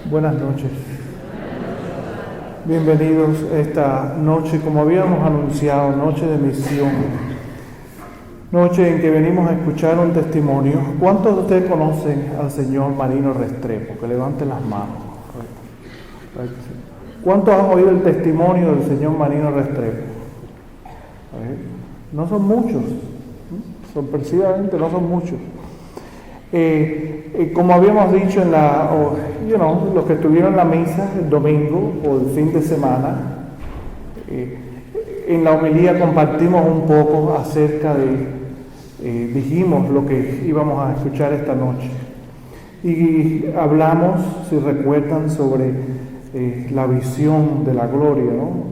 Buenas noches. Bienvenidos esta noche, como habíamos anunciado, noche de misión, noche en que venimos a escuchar un testimonio. ¿Cuántos de ustedes conocen al señor Marino Restrepo? Que levanten las manos. ¿Cuántos han oído el testimonio del señor Marino Restrepo? No son muchos, sorpresivamente no son muchos. Como habíamos dicho los que estuvieron en la misa el domingo o el fin de semana, en la homilía compartimos un poco acerca dijimos lo que íbamos a escuchar esta noche. Y hablamos, si recuerdan, sobre la visión de la gloria, ¿no?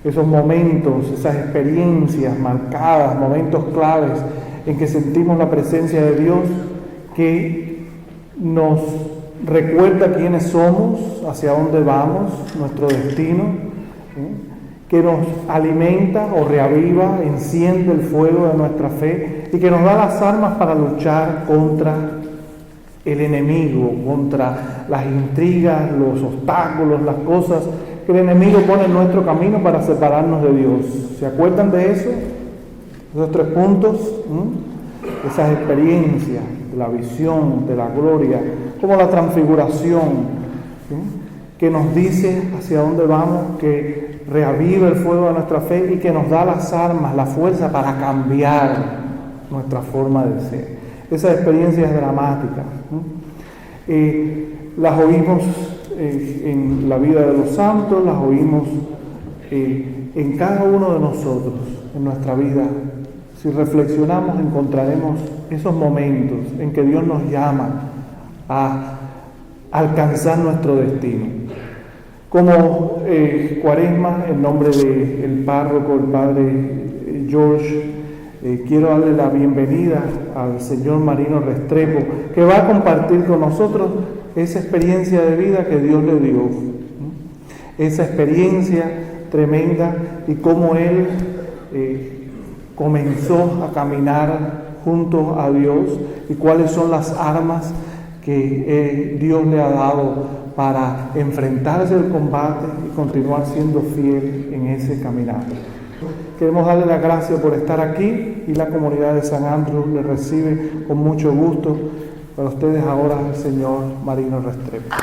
Esos momentos, esas experiencias marcadas, momentos claves en que sentimos la presencia de Dios, que nos recuerda quiénes somos, hacia dónde vamos, nuestro destino, que nos alimenta o reaviva, enciende el fuego de nuestra fe y que nos da las armas para luchar contra el enemigo, contra las intrigas, los obstáculos, las cosas que el enemigo pone en nuestro camino para separarnos de Dios. ¿Se acuerdan de eso? Esos 3 puntos, esas experiencias de la visión, de la gloria, como la transfiguración, que nos dice hacia dónde vamos, que reaviva el fuego de nuestra fe y que nos da las armas, la fuerza para cambiar nuestra forma de ser. Esas experiencias dramáticas, las oímos en la vida de los santos, las oímos en cada uno de nosotros, en nuestra vida. Si reflexionamos, encontraremos esos momentos en que Dios nos llama a alcanzar nuestro destino. Como Cuaresma, en nombre del párroco, el padre George, quiero darle la bienvenida al señor Marino Restrepo, que va a compartir con nosotros esa experiencia de vida que Dios le dio, esa experiencia tremenda y cómo él comenzó a caminar junto a Dios y cuáles son las armas que Dios le ha dado para enfrentarse al combate y continuar siendo fiel en ese caminar. Queremos darle las gracias por estar aquí y la comunidad de San Andrew le recibe con mucho gusto. Para ustedes ahora el señor Marino Restrepo.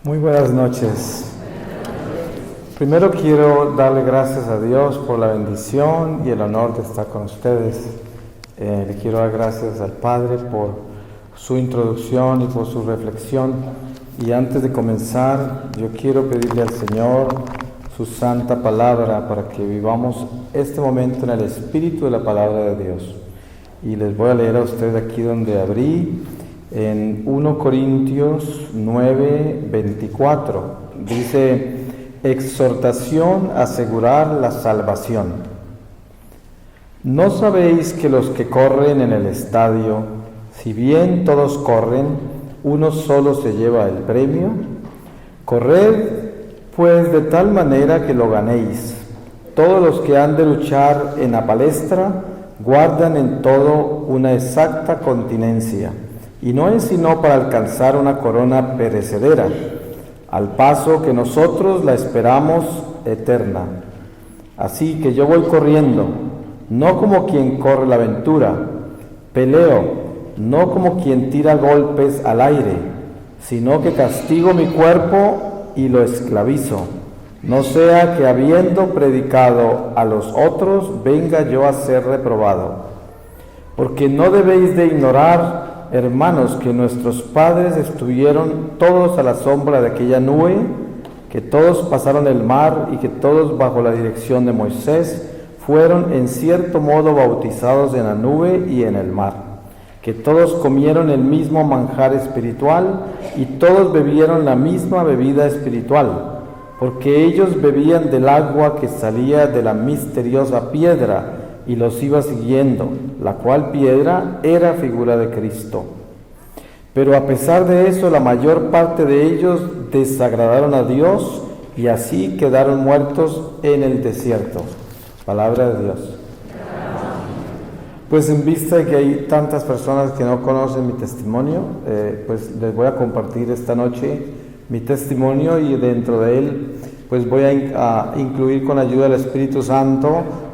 Muy buenas noches. Primero quiero darle gracias a Dios por la bendición y el honor de estar con ustedes. Le quiero dar gracias al Padre por su introducción y por su reflexión. Y antes de comenzar, yo quiero pedirle al Señor su santa palabra para que vivamos este momento en el espíritu de la palabra de Dios. Y les voy a leer a ustedes aquí donde abrí, en 1 Corintios 9:24. Dice: exhortación a asegurar la salvación. ¿No sabéis que los que corren en el estadio, si bien todos corren, uno solo se lleva el premio? Corred pues de tal manera que lo ganéis. Todos los que han de luchar en la palestra guardan en todo una exacta continencia, y no es sino para alcanzar una corona perecedera, al paso que nosotros la esperamos eterna. Así que yo voy corriendo, no como quien corre la aventura, peleo, no como quien tira golpes al aire, sino que castigo mi cuerpo y lo esclavizo, no sea que habiendo predicado a los otros, venga yo a ser reprobado. Porque no debéis de ignorar, hermanos, que nuestros padres estuvieron todos a la sombra de aquella nube, que todos pasaron el mar y que todos bajo la dirección de Moisés fueron en cierto modo bautizados en la nube y en el mar, que todos comieron el mismo manjar espiritual y todos bebieron la misma bebida espiritual, porque ellos bebían del agua que salía de la misteriosa piedra y los iba siguiendo, la cual piedra era figura de Cristo. Pero a pesar de eso, la mayor parte de ellos desagradaron a Dios y así quedaron muertos en el desierto. Palabra de Dios. Pues en vista de que hay tantas personas que no conocen mi testimonio, pues les voy a compartir esta noche mi testimonio, y dentro de él pues voy a incluir, con ayuda del Espíritu Santo,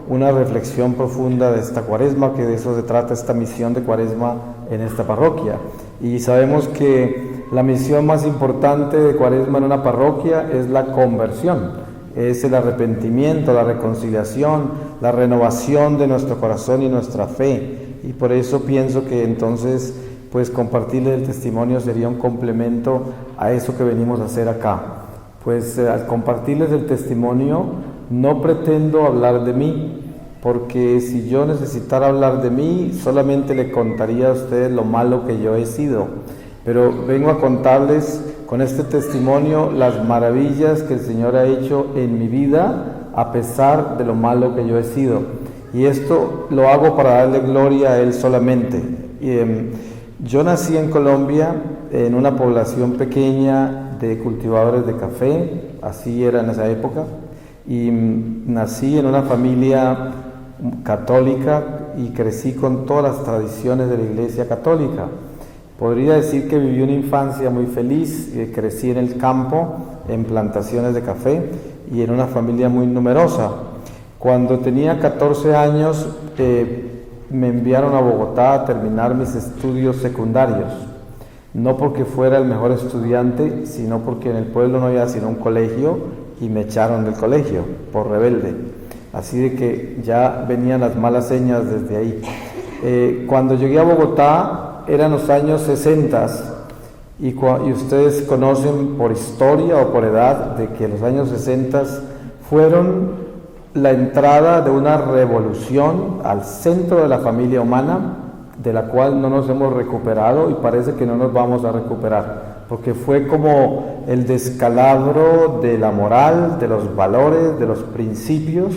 una reflexión profunda de esta Cuaresma, que de eso se trata esta misión de Cuaresma en esta parroquia. Y sabemos que la misión más importante de Cuaresma en una parroquia es la conversión, es el arrepentimiento, la reconciliación, la renovación de nuestro corazón y nuestra fe. Y por eso pienso que entonces pues compartirles el testimonio sería un complemento a eso que venimos a hacer acá. Pues al compartirles el testimonio no pretendo hablar de mí, porque si yo necesitara hablar de mí, solamente le contaría a ustedes lo malo que yo he sido. Pero vengo a contarles con este testimonio las maravillas que el Señor ha hecho en mi vida, a pesar de lo malo que yo he sido. Y esto lo hago para darle gloria a Él solamente. Yo nací en Colombia, en una población pequeña de cultivadores de café, así era en esa época, y nací en una familia católica y crecí con todas las tradiciones de la Iglesia católica. Podría decir que viví una infancia muy feliz, crecí en el campo, en plantaciones de café y en una familia muy numerosa. Cuando tenía 14 años me enviaron a Bogotá a terminar mis estudios secundarios, no porque fuera el mejor estudiante, sino porque en el pueblo no había sino un colegio y me echaron del colegio por rebelde. Así de que ya venían las malas señas desde ahí. Cuando llegué a Bogotá eran los años 60 y ustedes conocen por historia o por edad de que los años 60 fueron la entrada de una revolución al centro de la familia humana, de la cual no nos hemos recuperado y parece que no nos vamos a recuperar, porque fue como el descalabro de la moral, de los valores, de los principios.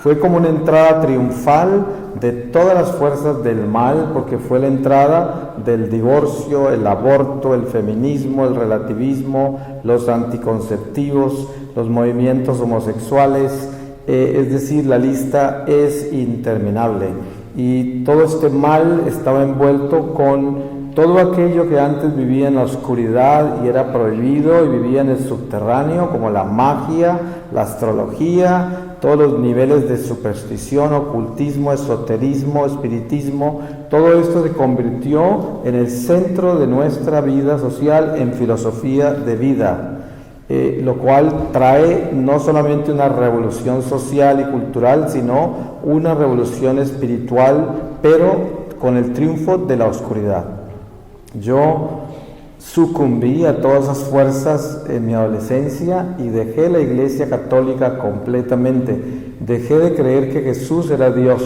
Fue como una entrada triunfal de todas las fuerzas del mal, porque fue la entrada del divorcio, el aborto, el feminismo, el relativismo, los anticonceptivos, los movimientos homosexuales, es decir, la lista es interminable. Y todo este mal estaba envuelto con todo aquello que antes vivía en la oscuridad y era prohibido y vivía en el subterráneo, como la magia, la astrología, todos los niveles de superstición, ocultismo, esoterismo, espiritismo. Todo esto se convirtió en el centro de nuestra vida social, en filosofía de vida. Lo cual trae no solamente una revolución social y cultural, sino una revolución espiritual, pero con el triunfo de la oscuridad. Yo sucumbí a todas esas fuerzas en mi adolescencia y dejé la Iglesia católica completamente. Dejé de creer que Jesús era Dios.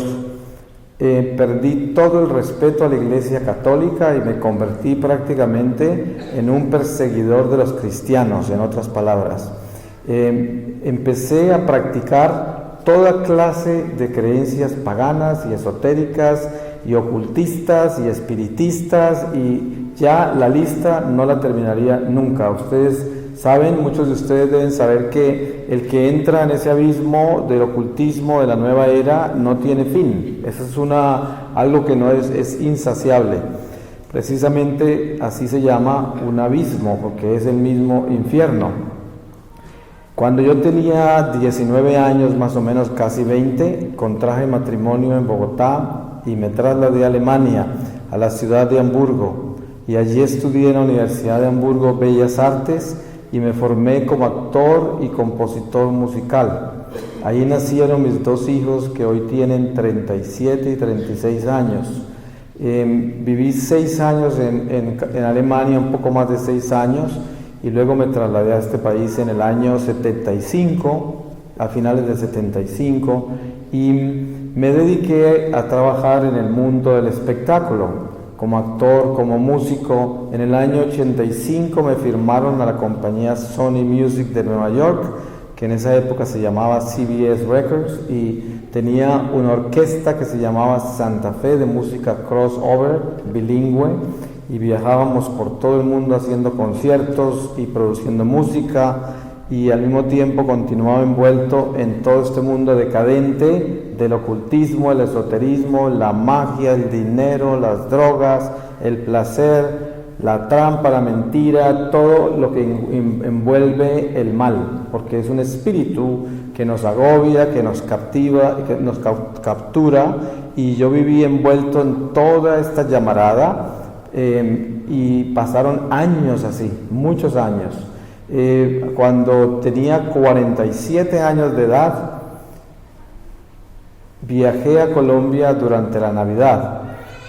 Perdí todo el respeto a la Iglesia católica y me convertí prácticamente en un perseguidor de los cristianos, en otras palabras. Empecé a practicar toda clase de creencias paganas y esotéricas y ocultistas y espiritistas, y ya la lista no la terminaría nunca. Ustedes saben, muchos de ustedes deben saber que el que entra en ese abismo del ocultismo de la nueva era no tiene fin. Eso es algo que no es insaciable. Precisamente así se llama un abismo, porque es el mismo infierno. Cuando yo tenía 19 años, más o menos casi 20, contraje matrimonio en Bogotá y me trasladé a Alemania, a la ciudad de Hamburgo, y allí estudié en la Universidad de Hamburgo Bellas Artes y me formé como actor y compositor musical. Ahí nacieron mis dos hijos, que hoy tienen 37 y 36 años. Viví 6 años en Alemania, un poco más de 6 años, y luego me trasladé a este país en el año 75, a finales del 75, y me dediqué a trabajar en el mundo del espectáculo, como actor, como músico. En el año 85 me firmaron a la compañía Sony Music de Nueva York, que en esa época se llamaba CBS Records, y tenía una orquesta que se llamaba Santa Fe, de música crossover, bilingüe, y viajábamos por todo el mundo haciendo conciertos y produciendo música, y al mismo tiempo continuaba envuelto en todo este mundo decadente del ocultismo, el esoterismo, la magia, el dinero, las drogas, el placer, la trampa, la mentira, todo lo que envuelve el mal, porque es un espíritu que nos agobia, que nos captiva, que nos captura, y yo viví envuelto en toda esta llamarada, y pasaron años así, muchos años. Cuando tenía 47 años de edad, viajé a Colombia durante la Navidad,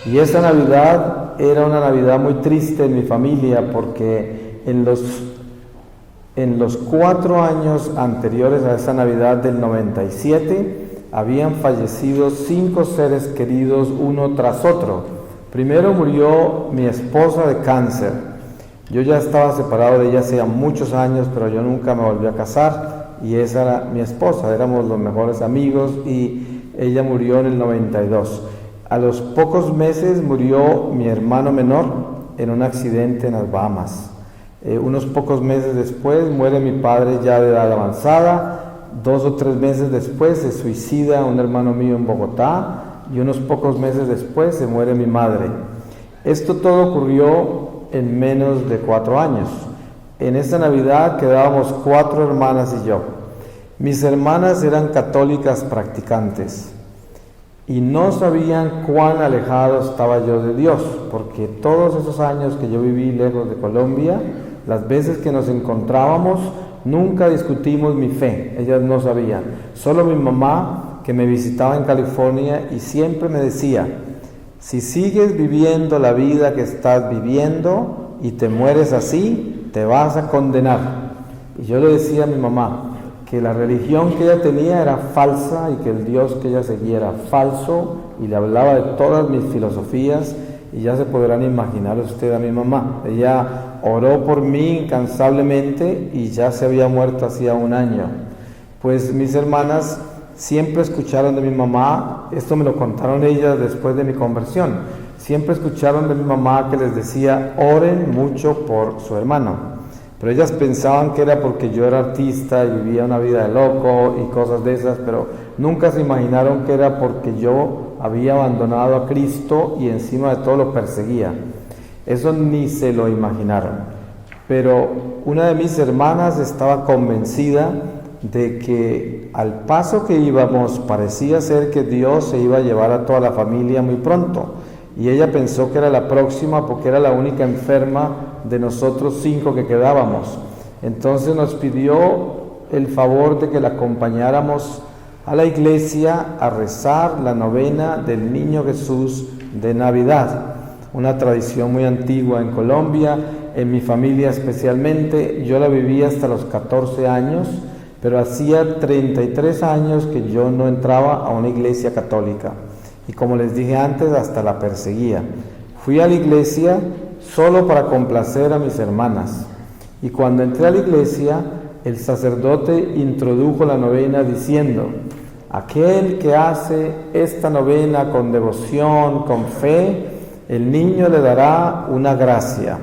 y esa Navidad era una Navidad muy triste en mi familia, porque en los 4 años anteriores a esa Navidad del 97 habían fallecido 5 seres queridos uno tras otro. Primero murió mi esposa de cáncer. Yo ya estaba separado de ella hacía muchos años, pero yo nunca me volví a casar, y esa era mi esposa, éramos los mejores amigos, y ella murió en el 92. A los pocos meses murió mi hermano menor en un accidente en las Bahamas. Unos pocos meses después muere mi padre ya de edad avanzada. 2 o 3 meses después se suicida un hermano mío en Bogotá, y unos pocos meses después se muere mi madre. Esto todo ocurrió en menos de 4 años. En esa Navidad quedábamos 4 hermanas y yo. Mis hermanas eran católicas practicantes y no sabían cuán alejado estaba yo de Dios, porque todos esos años que yo viví lejos de Colombia, las veces que nos encontrábamos, nunca discutimos mi fe, ellas no sabían. Solo mi mamá, que me visitaba en California, y siempre me decía: si sigues viviendo la vida que estás viviendo y te mueres así, te vas a condenar. Y yo le decía a mi mamá que la religión que ella tenía era falsa, y que el Dios que ella seguía era falso, y le hablaba de todas mis filosofías, y ya se podrán imaginar usted a mi mamá. Ella oró por mí incansablemente, y ya se había muerto hacía 1 año. Pues mis hermanas siempre escucharon de mi mamá, esto me lo contaron ellas después de mi conversión, siempre escucharon de mi mamá que les decía: oren mucho por su hermano. Pero ellas pensaban que era porque yo era artista y vivía una vida de loco y cosas de esas, pero nunca se imaginaron que era porque yo había abandonado a Cristo y encima de todo lo perseguía. Eso ni se lo imaginaron. Pero una de mis hermanas estaba convencida de que al paso que íbamos parecía ser que Dios se iba a llevar a toda la familia muy pronto, y ella pensó que era la próxima porque era la única enferma de nosotros 5 que quedábamos. Entonces nos pidió el favor de que la acompañáramos a la iglesia a rezar la novena del Niño Jesús de Navidad, una tradición muy antigua en Colombia, en mi familia especialmente. Yo la viví hasta los 14 años, pero hacía 33 años que yo no entraba a una iglesia católica, y como les dije antes, hasta la perseguía. Fui a la iglesia solo para complacer a mis hermanas, y cuando entré a la iglesia, el sacerdote introdujo la novena diciendo: aquel que hace esta novena con devoción, con fe, el niño le dará una gracia.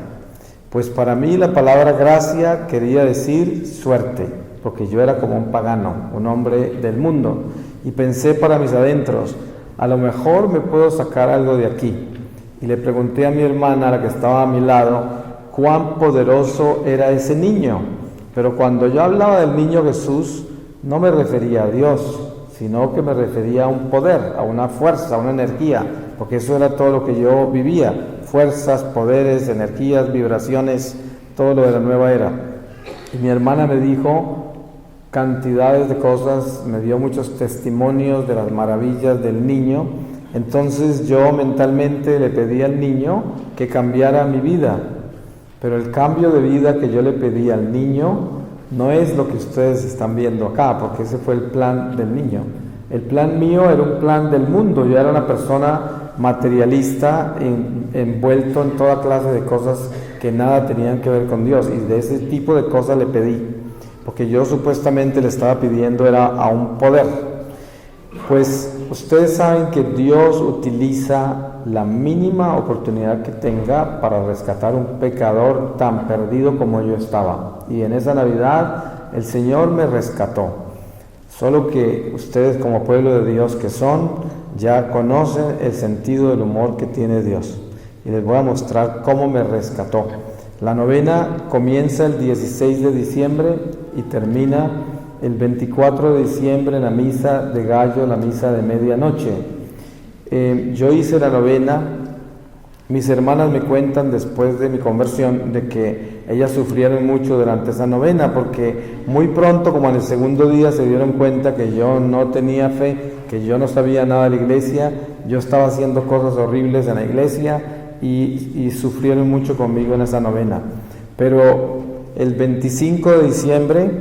Pues para mí la palabra gracia quería decir suerte, porque yo era como un pagano, un hombre del mundo, y pensé para mis adentros: a lo mejor me puedo sacar algo de aquí. Y le pregunté a mi hermana, la que estaba a mi lado, cuán poderoso era ese niño. Pero cuando yo hablaba del niño Jesús, no me refería a Dios, sino que me refería a un poder, a una fuerza, a una energía, porque eso era todo lo que yo vivía: fuerzas, poderes, energías, vibraciones, todo lo de la nueva era. Y mi hermana me dijo cantidades de cosas, me dio muchos testimonios de las maravillas del niño. Entonces yo mentalmente le pedí al niño que cambiara mi vida, pero el cambio de vida que yo le pedí al niño no es lo que ustedes están viendo acá, porque ese fue el plan del niño. El plan mío era un plan del mundo. Yo era una persona materialista, envuelto en toda clase de cosas que nada tenían que ver con Dios, y de ese tipo de cosas le pedí, porque yo supuestamente le estaba pidiendo era a un poder. Pues ustedes saben que Dios utiliza la mínima oportunidad que tenga para rescatar un pecador tan perdido como yo estaba, y en esa Navidad el Señor me rescató. Solo que ustedes, como pueblo de Dios que son, ya conocen el sentido del humor que tiene Dios. Y les voy a mostrar cómo me rescató. La novena comienza el 16 de diciembre y termina el 24 de diciembre en la misa de gallo, la misa de medianoche. Yo hice la novena. Mis hermanas me cuentan después de mi conversión de que ellas sufrieron mucho durante esa novena, porque muy pronto, como en el segundo día, se dieron cuenta que yo no tenía fe, que yo no sabía nada de la iglesia, yo estaba haciendo cosas horribles en la iglesia y sufrieron mucho conmigo en esa novena. Pero el 25 de diciembre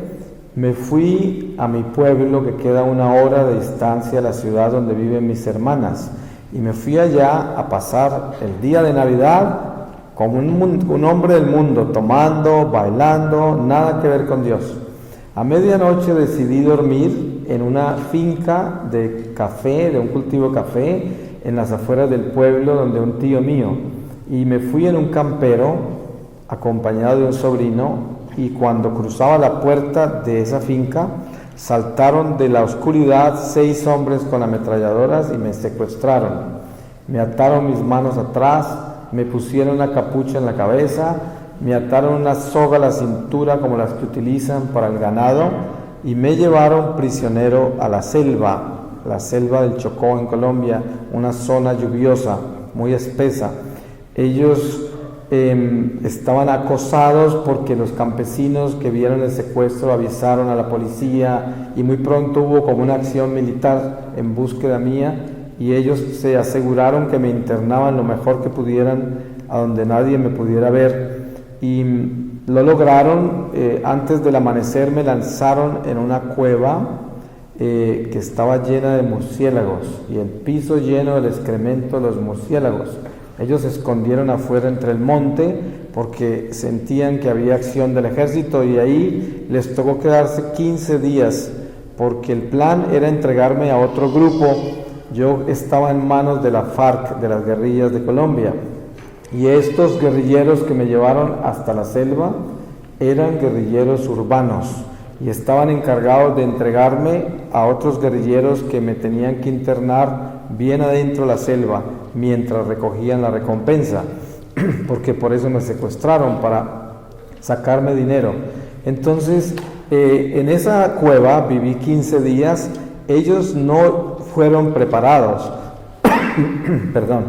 me fui a mi pueblo, que queda 1 hora de distancia a la ciudad donde viven mis hermanas. Y me fui allá a pasar el día de Navidad como un hombre del mundo, tomando, bailando, nada que ver con Dios. A medianoche decidí dormir en una finca de café, de un cultivo de café, en las afueras del pueblo donde un tío mío. Y me fui en un campero acompañado de un sobrino, y cuando cruzaba la puerta de esa finca, saltaron de la oscuridad 6 hombres con ametralladoras y me secuestraron. Me ataron mis manos atrás, me pusieron una capucha en la cabeza, me ataron una soga a la cintura como las que utilizan para el ganado y me llevaron prisionero a la selva del Chocó en Colombia, una zona lluviosa, muy espesa. Ellos estaban acosados porque los campesinos que vieron el secuestro avisaron a la policía y muy pronto hubo como una acción militar en búsqueda mía y ellos se aseguraron que me internaban lo mejor que pudieran a donde nadie me pudiera ver y lo lograron. Antes del amanecer me lanzaron en una cueva que estaba llena de murciélagos y el piso lleno del excremento de los murciélagos. Ellos se escondieron afuera entre el monte porque sentían que había acción del ejército y ahí les tocó quedarse 15 días porque el plan era entregarme a otro grupo. Yo estaba en manos de la FARC, de las guerrillas de Colombia, y estos guerrilleros que me llevaron hasta la selva eran guerrilleros urbanos y estaban encargados de entregarme a otros guerrilleros que me tenían que internar bien adentro de la selva mientras recogían la recompensa, porque por eso me secuestraron, para sacarme dinero. Entonces, en esa cueva viví 15 días, ellos no fueron preparados, perdón,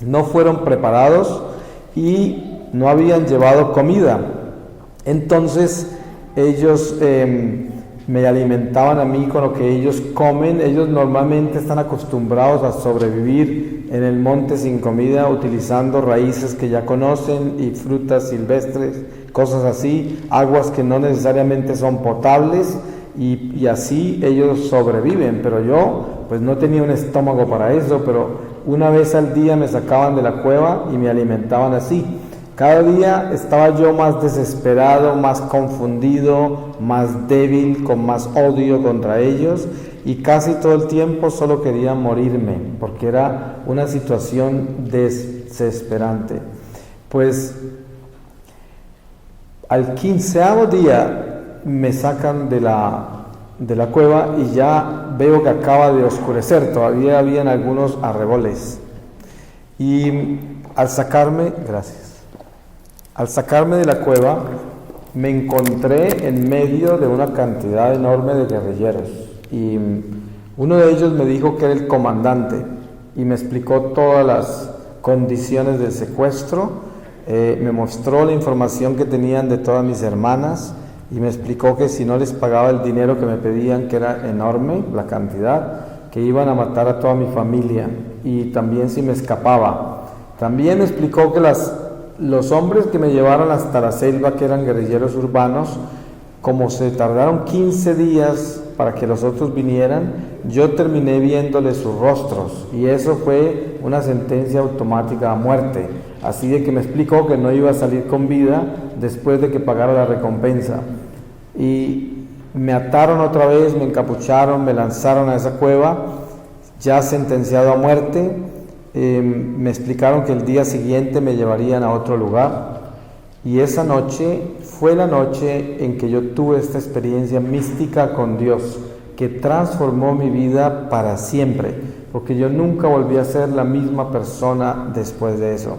no fueron preparados y no habían llevado comida. Entonces, ellos me alimentaban a mí con lo que ellos comen. Ellos normalmente están acostumbrados a sobrevivir en el monte sin comida, utilizando raíces que ya conocen y frutas silvestres, cosas así, aguas que no necesariamente son potables, y así ellos sobreviven. Pero yo pues no tenía un estómago para eso, pero una vez al día me sacaban de la cueva y me alimentaban así. Cada día estaba yo más desesperado, más confundido, más débil, con más odio contra ellos, y casi todo el tiempo solo quería morirme, porque era una situación desesperante. Pues al 15º día me sacan de la cueva y ya veo que acaba de oscurecer, todavía habían algunos arreboles. Y al sacarme de la cueva, me encontré en medio de una cantidad enorme de guerrilleros y uno de ellos me dijo que era el comandante y me explicó todas las condiciones del secuestro, me mostró la información que tenían de todas mis hermanas y me explicó que si no les pagaba el dinero que me pedían, que era enorme la cantidad, que iban a matar a toda mi familia, y también si me escapaba. También me explicó que los hombres que me llevaron hasta la selva, que eran guerrilleros urbanos, como se tardaron 15 días para que los otros vinieran, yo terminé viéndoles sus rostros, y eso fue una sentencia automática a muerte. Así de que me explicó que no iba a salir con vida después de que pagara la recompensa. Y me ataron otra vez, me encapucharon, me lanzaron a esa cueva, ya sentenciado a muerte. Me explicaron que el día siguiente me llevarían a otro lugar, y esa noche fue la noche en que yo tuve esta experiencia mística con Dios, que transformó mi vida para siempre, porque yo nunca volví a ser la misma persona después de eso.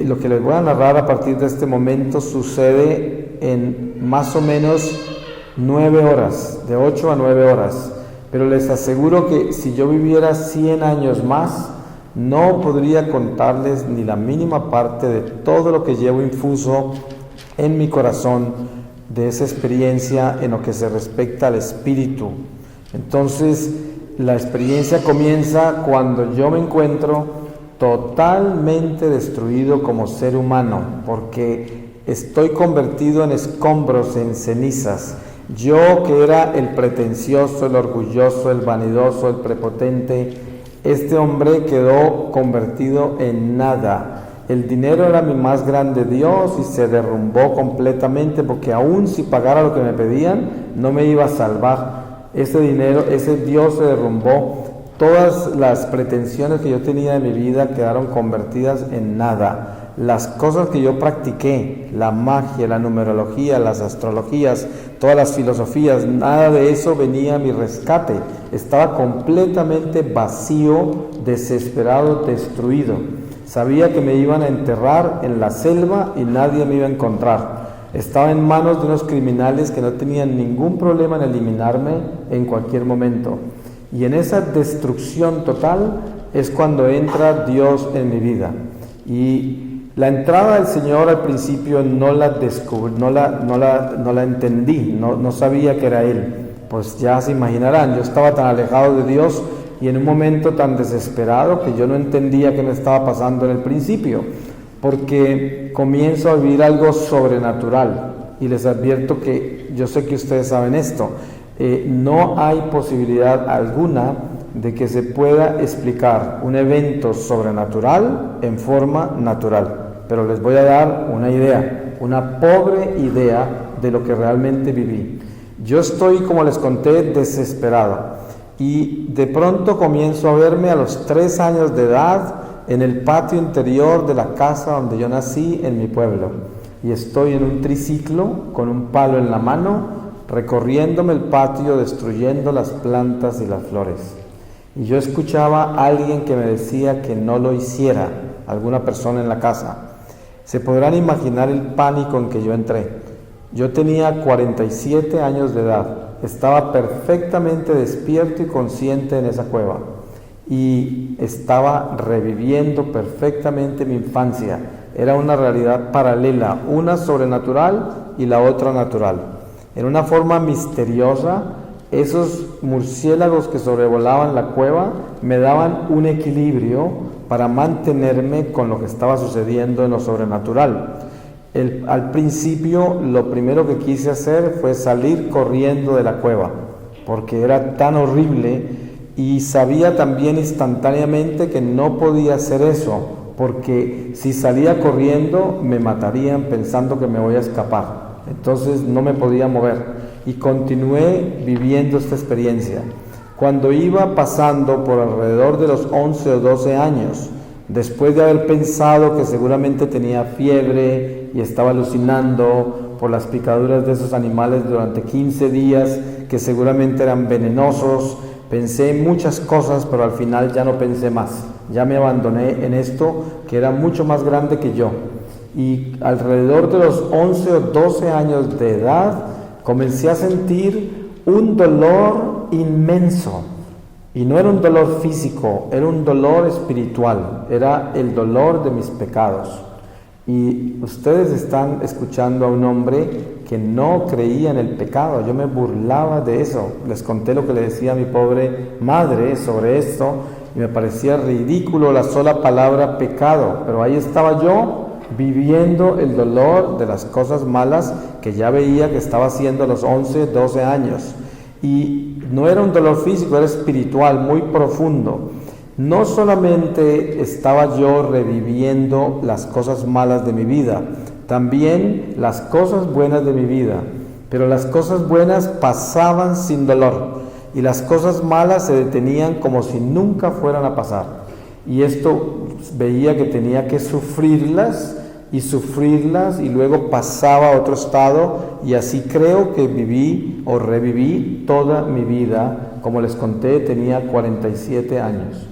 Lo que les voy a narrar a partir de este momento sucede en más o menos 9 horas, de 8 a 9 horas, pero les aseguro que si yo viviera 100 años más, no podría contarles ni la mínima parte de todo lo que llevo infuso en mi corazón de esa experiencia en lo que se respecta al espíritu. Entonces, la experiencia comienza cuando yo me encuentro totalmente destruido como ser humano, porque estoy convertido en escombros, en cenizas. Yo, que era el pretencioso, el orgulloso, el vanidoso, el prepotente, este hombre quedó convertido en nada. El dinero era mi más grande Dios y se derrumbó completamente, porque aún si pagara lo que me pedían, no me iba a salvar. Ese dinero, ese Dios se derrumbó. Todas las pretensiones que yo tenía de mi vida quedaron convertidas en nada. Las cosas que yo practiqué, la magia, la numerología, las astrologías, todas las filosofías, nada de eso venía a mi rescate. Estaba completamente vacío, desesperado, destruido. Sabía que me iban a enterrar en la selva y nadie me iba a encontrar. Estaba en manos de unos criminales que no tenían ningún problema en eliminarme en cualquier momento. Y en esa destrucción total es cuando entra Dios en mi vida. Y la entrada del Señor al principio no la descubrí, no la entendí, no sabía que era Él. Pues ya se imaginarán, yo estaba tan alejado de Dios y en un momento tan desesperado que yo no entendía qué me estaba pasando en el principio, porque comienzo a vivir algo sobrenatural. Y les advierto que yo sé que ustedes saben esto. No hay posibilidad alguna de que se pueda explicar un evento sobrenatural en forma natural, pero les voy a dar una idea, una pobre idea de lo que realmente viví. Yo estoy, como les conté, desesperado, y de pronto comienzo a verme a los 3 años de edad en el patio interior de la casa donde yo nací en mi pueblo, y estoy en un triciclo con un palo en la mano, recorriéndome el patio, destruyendo las plantas y las flores. Y yo escuchaba a alguien que me decía que no lo hiciera, alguna persona en la casa. Se podrán imaginar el pánico en que yo entré. Yo tenía 47 años de edad, estaba perfectamente despierto y consciente en esa cueva, y estaba reviviendo perfectamente mi infancia. Era una realidad paralela, una sobrenatural y la otra natural. En una forma misteriosa, esos murciélagos que sobrevolaban la cueva me daban un equilibrio para mantenerme con lo que estaba sucediendo en lo sobrenatural. Al principio, lo primero que quise hacer fue salir corriendo de la cueva, porque era tan horrible, y sabía también instantáneamente que no podía hacer eso, porque si salía corriendo me matarían pensando que me voy a escapar. Entonces no me podía mover y continué viviendo esta experiencia. Cuando iba pasando por alrededor de los 11 o 12 años, después de haber pensado que seguramente tenía fiebre y estaba alucinando por las picaduras de esos animales durante 15 días, que seguramente eran venenosos, pensé en muchas cosas, pero al final ya no pensé más. Ya me abandoné en esto que era mucho más grande que yo. Y alrededor de los 11 o 12 años de edad comencé a sentir un dolor inmenso, y no era un dolor físico, era un dolor espiritual, era el dolor de mis pecados. Y ustedes están escuchando a un hombre que no creía en el pecado. Yo me burlaba de eso, les conté lo que le decía a mi pobre madre sobre esto, y me parecía ridículo la sola palabra pecado, pero ahí estaba yo viviendo el dolor de las cosas malas que ya veía que estaba haciendo a los 11, 12 años. Y no era un dolor físico, era espiritual, muy profundo. No solamente estaba yo reviviendo las cosas malas de mi vida, también las cosas buenas de mi vida, pero las cosas buenas pasaban sin dolor y las cosas malas se detenían como si nunca fueran a pasar. Y esto veía que tenía que sufrirlas y sufrirlas y luego pasaba a otro estado, y así creo que viví o reviví toda mi vida. Como les conté, tenía 47 años.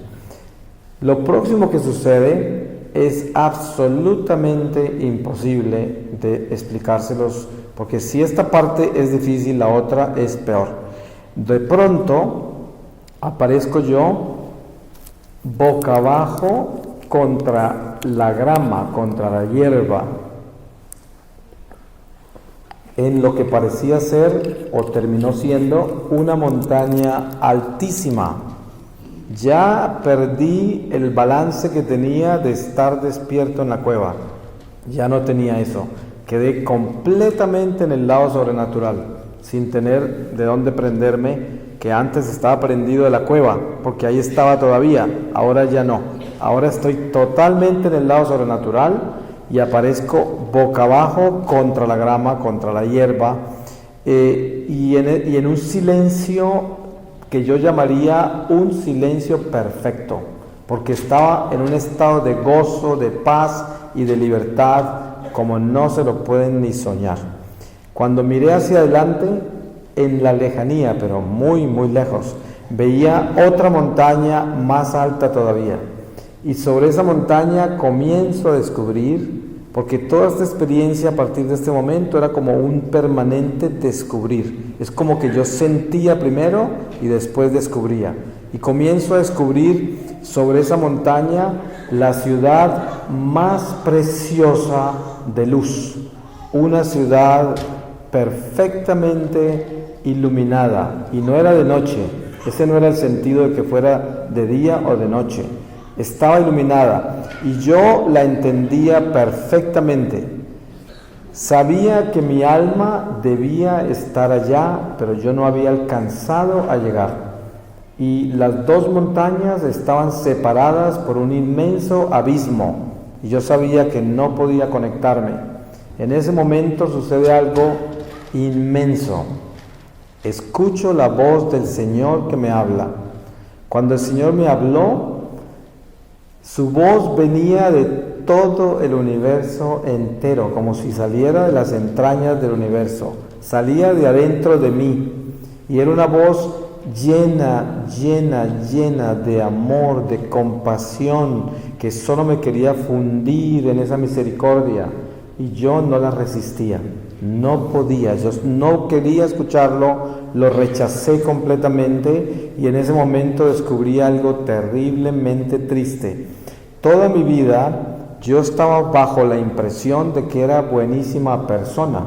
Lo próximo que sucede es absolutamente imposible de explicárselos, porque si esta parte es difícil, la otra es peor. De pronto aparezco yo boca abajo contra la grama, contra la hierba, en lo que parecía ser o terminó siendo una montaña altísima. Ya perdí el balance que tenía de estar despierto en la cueva. Ya no tenía eso. Quedé completamente en el lado sobrenatural, sin tener de dónde prenderme, que antes estaba prendido de la cueva, porque ahí estaba todavía. Ahora ya no. Ahora estoy totalmente en el lado sobrenatural y aparezco boca abajo contra la grama, contra la hierba, y en un silencio que yo llamaría un silencio perfecto, porque estaba en un estado de gozo, de paz y de libertad como no se lo pueden ni soñar. Cuando miré hacia adelante, en la lejanía, pero muy muy lejos, veía otra montaña más alta todavía, y sobre esa montaña comienzo a descubrir, porque toda esta experiencia a partir de este momento era como un permanente descubrir. Es como que yo sentía primero y después descubría. Y comienzo a descubrir sobre esa montaña la ciudad más preciosa de luz. Una ciudad perfectamente iluminada. Y no era de noche. Ese no era el sentido de que fuera de día o de noche. Estaba iluminada y yo la entendía perfectamente. Sabía que mi alma debía estar allá, pero yo no había alcanzado a llegar. Y las dos montañas estaban separadas por un inmenso abismo, y yo sabía que no podía conectarme. En ese momento sucede algo inmenso. Escucho la voz del Señor que me habla. Cuando el Señor me habló, su voz venía de todo el universo entero, como si saliera de las entrañas del universo, salía de adentro de mí, y era una voz llena, llena, llena de amor, de compasión, que solo me quería fundir en esa misericordia, y yo no la resistía, no podía, yo no quería escucharlo, lo rechacé completamente, y en ese momento descubrí algo terriblemente triste. Toda mi vida yo estaba bajo la impresión de que era buenísima persona,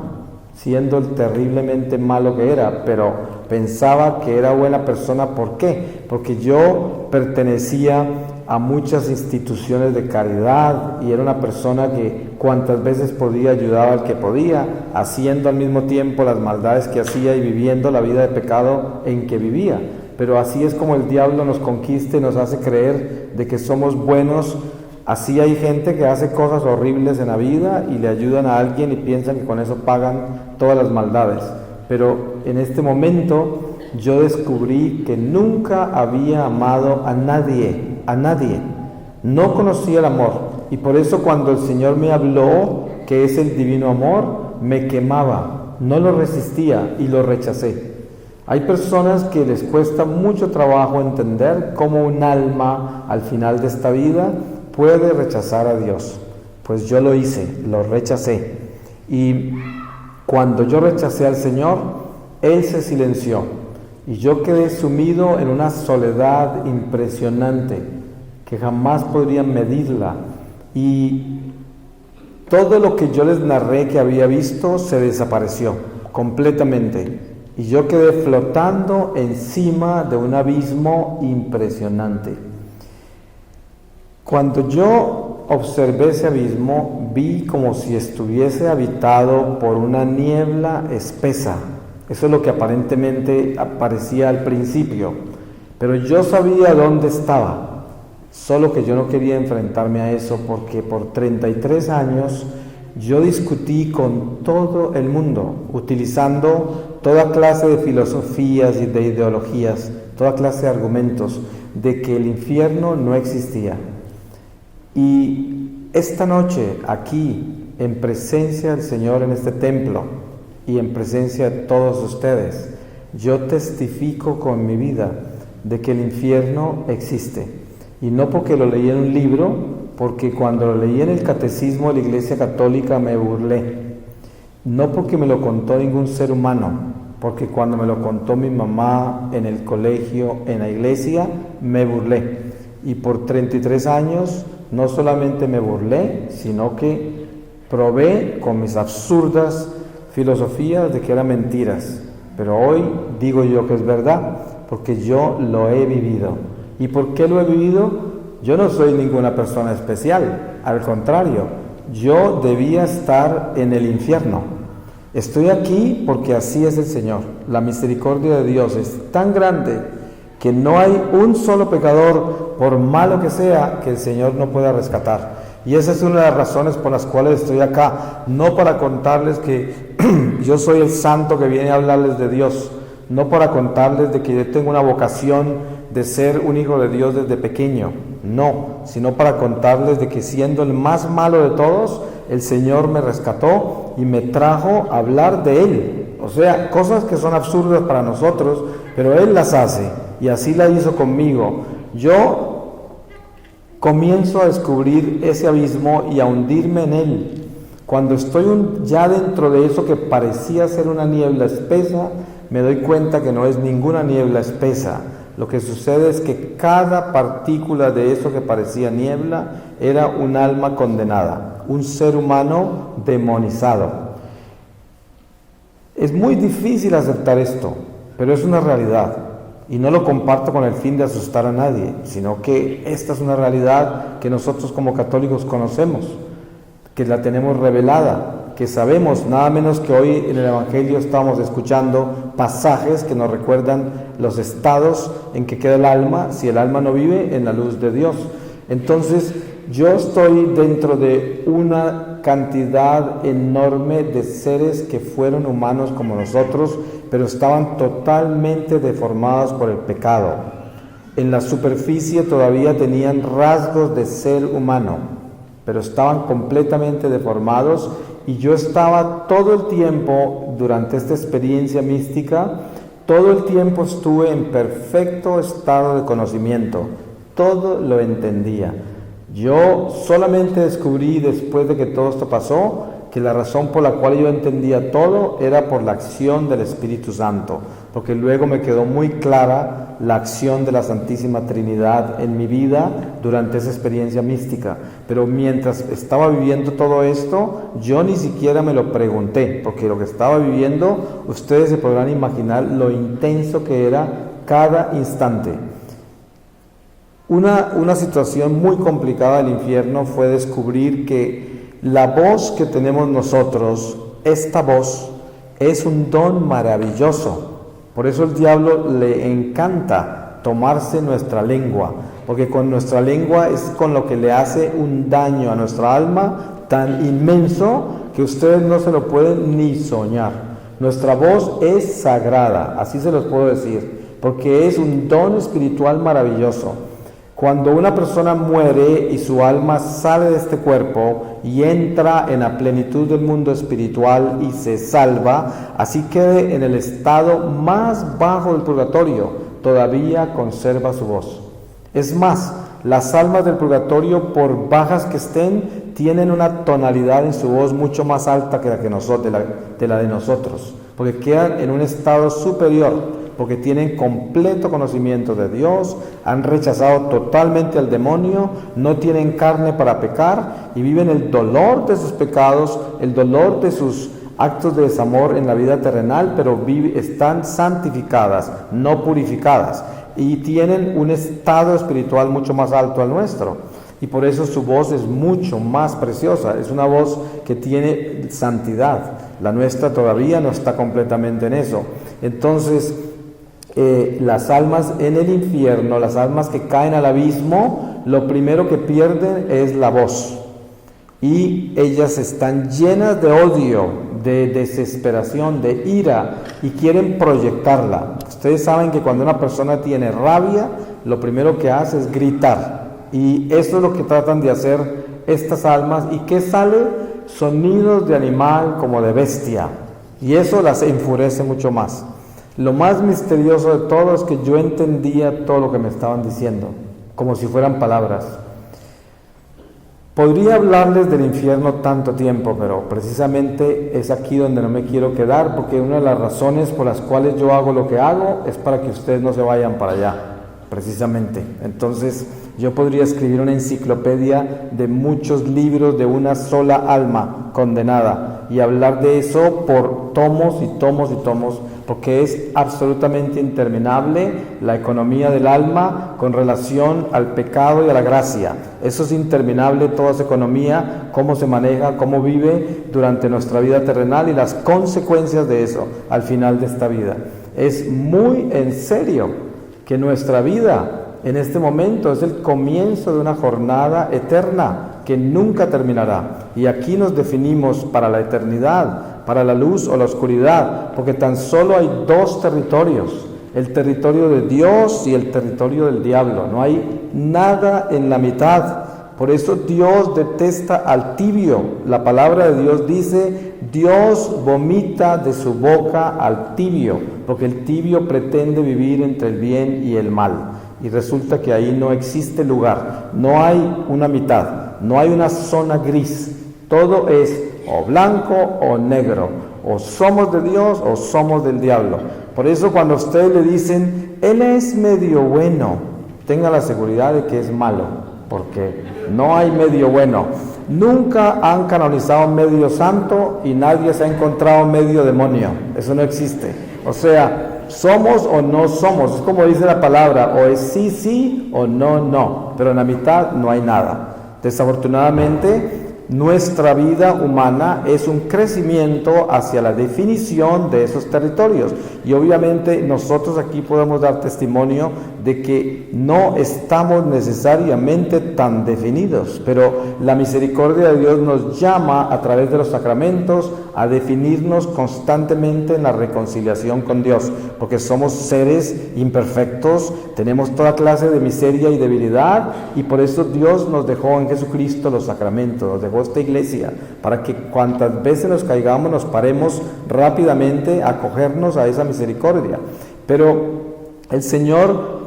siendo el terriblemente malo que era, pero pensaba que era buena persona. ¿Por qué? Porque yo pertenecía a muchas instituciones de caridad y era una persona que cuantas veces podía ayudaba al que podía, haciendo al mismo tiempo las maldades que hacía y viviendo la vida de pecado en que vivía. Pero así es como el diablo nos conquista y nos hace creer de que somos buenos. Así hay gente que hace cosas horribles en la vida y le ayudan a alguien y piensan que con eso pagan todas las maldades. Pero en este momento yo descubrí que nunca había amado a nadie, no conocía el amor, y por eso cuando el Señor me habló, que es el divino amor, me quemaba, no lo resistía y lo rechacé. Hay personas que les cuesta mucho trabajo entender cómo un alma al final de esta vida puede rechazar a Dios. Pues yo lo hice, lo rechacé. Y cuando yo rechacé al Señor, Él se silenció. Y yo quedé sumido en una soledad impresionante que jamás podrían medirla. Y todo lo que yo les narré que había visto se desapareció completamente. Y yo quedé flotando encima de un abismo impresionante. Cuando yo observé ese abismo, vi como si estuviese habitado por una niebla espesa. Eso es lo que aparentemente aparecía al principio. Pero yo sabía dónde estaba, solo que yo no quería enfrentarme a eso, porque por 33 años yo discutí con todo el mundo, utilizando toda clase de filosofías y de ideologías, toda clase de argumentos, de que el infierno no existía. Y esta noche, aquí, en presencia del Señor en este templo y en presencia de todos ustedes, yo testifico con mi vida de que el infierno existe. Y no porque lo leí en un libro, porque cuando lo leí en el catecismo de la Iglesia Católica me burlé. No porque me lo contó ningún ser humano, porque cuando me lo contó mi mamá en el colegio, en la iglesia, me burlé. Y por 33 años no solamente me burlé, sino que probé con mis absurdas filosofías de que eran mentiras. Pero hoy digo yo que es verdad, porque yo lo he vivido. ¿Y por qué lo he vivido? Yo no soy ninguna persona especial, al contrario, yo debía estar en el infierno. Estoy aquí porque así es el Señor. La misericordia de Dios es tan grande que no hay un solo pecador, por malo que sea, que el Señor no pueda rescatar. Y esa es una de las razones por las cuales estoy acá, no para contarles que yo soy el santo que viene a hablarles de Dios, no para contarles de que yo tengo una vocación de ser un hijo de Dios desde pequeño, no, sino para contarles de que siendo el más malo de todos, el Señor me rescató y me trajo a hablar de Él. O sea, cosas que son absurdas para nosotros, pero Él las hace y así la hizo conmigo. Yo comienzo a descubrir ese abismo y a hundirme en él. Cuando estoy ya dentro de eso que parecía ser una niebla espesa, me doy cuenta que no es ninguna niebla espesa. Lo que sucede es que cada partícula de eso que parecía niebla era un alma condenada, un ser humano demonizado. Es muy difícil aceptar esto, pero es una realidad. Y no lo comparto con el fin de asustar a nadie, sino que esta es una realidad que nosotros como católicos conocemos, que la tenemos revelada, que sabemos, nada menos que hoy en el Evangelio estamos escuchando pasajes que nos recuerdan los estados en que queda el alma, si el alma no vive en la luz de Dios. Entonces, yo estoy dentro de una cantidad enorme de seres que fueron humanos como nosotros, pero estaban totalmente deformados por el pecado. En la superficie todavía tenían rasgos de ser humano, pero estaban completamente deformados, y yo estaba todo el tiempo, durante esta experiencia mística, todo el tiempo estuve en perfecto estado de conocimiento, todo lo entendía. Yo solamente descubrí después de que todo esto pasó, que la razón por la cual yo entendía todo era por la acción del Espíritu Santo, porque luego me quedó muy clara la acción de la Santísima Trinidad en mi vida durante esa experiencia mística. Pero mientras estaba viviendo todo esto, yo ni siquiera me lo pregunté, porque lo que estaba viviendo, ustedes se podrán imaginar lo intenso que era cada instante. Una situación muy complicada del infierno fue descubrir que la voz que tenemos nosotros, esta voz, es un don maravilloso. Por eso el diablo le encanta tomarse nuestra lengua, porque con nuestra lengua es con lo que le hace un daño a nuestra alma tan inmenso que ustedes no se lo pueden ni soñar. Nuestra voz es sagrada, así se los puedo decir, porque es un don espiritual maravilloso. Cuando una persona muere y su alma sale de este cuerpo y entra en la plenitud del mundo espiritual y se salva, así quede en el estado más bajo del purgatorio, todavía conserva su voz. Es más, las almas del purgatorio, por bajas que estén, tienen una tonalidad en su voz mucho más alta que la de nosotros, porque quedan en un estado superior, porque tienen completo conocimiento de Dios, han rechazado totalmente al demonio, no tienen carne para pecar y viven el dolor de sus pecados, el dolor de sus actos de desamor en la vida terrenal, pero están santificadas, no purificadas, y tienen un estado espiritual mucho más alto al nuestro. Y por eso su voz es mucho más preciosa, es una voz que tiene santidad. La nuestra todavía no está completamente en eso. Entonces, las almas en el infierno, las almas que caen al abismo, lo primero que pierden es la voz. Y ellas están llenas de odio, de desesperación, de ira, y quieren proyectarla. Ustedes saben que cuando una persona tiene rabia, lo primero que hace es gritar. Y eso es lo que tratan de hacer estas almas. ¿Y qué sale? sonidos de animal como de bestia, y eso las enfurece mucho más. Lo más misterioso de todo es que yo entendía todo lo que me estaban diciendo, como si fueran palabras. Podría hablarles del infierno tanto tiempo, pero precisamente es aquí donde no me quiero quedar, porque una de las razones por las cuales yo hago lo que hago es para que ustedes no se vayan para allá, precisamente. Entonces, yo podría escribir una enciclopedia de muchos libros de una sola alma condenada y hablar de eso por tomos y tomos y tomos, porque es absolutamente interminable la economía del alma con relación al pecado y a la gracia. Eso es interminable, toda esa economía, cómo se maneja, cómo vive durante nuestra vida terrenal y las consecuencias de eso al final de esta vida. Es muy en serio que nuestra vida en este momento es el comienzo de una jornada eterna que nunca terminará. Y aquí nos definimos para la eternidad, para la luz o la oscuridad, porque tan solo hay dos territorios, el territorio de Dios y el territorio del diablo. No hay nada en la mitad. Por eso Dios detesta al tibio. La palabra de Dios dice, Dios vomita de su boca al tibio, porque el tibio pretende vivir entre el bien y el mal. Y resulta que ahí no existe lugar, no hay una mitad, no hay una zona gris. Todo es o blanco o negro, o somos de Dios o somos del diablo. Por eso cuando ustedes le dicen, Él es medio bueno, tenga la seguridad de que es malo, porque no hay medio bueno. Nunca han canonizado medio santo y nadie se ha encontrado medio demonio. Eso no existe. O sea, somos o no somos, es como dice la palabra, o es sí, sí o no, no, pero en la mitad no hay nada. Desafortunadamente, nuestra vida humana es un crecimiento hacia la definición de esos territorios, y obviamente nosotros aquí podemos dar testimonio de que no estamos necesariamente tan definidos, pero la misericordia de Dios nos llama a través de los sacramentos a definirnos constantemente en la reconciliación con Dios, porque somos seres imperfectos, tenemos toda clase de miseria y debilidad, y por eso Dios nos dejó en Jesucristo los sacramentos, nos dejó esta iglesia, para que cuantas veces nos caigamos nos paremos rápidamente a acogernos a esa misericordia. Pero el Señor,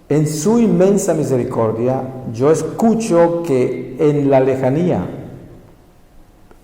en su inmensa misericordia, yo escucho que en la lejanía,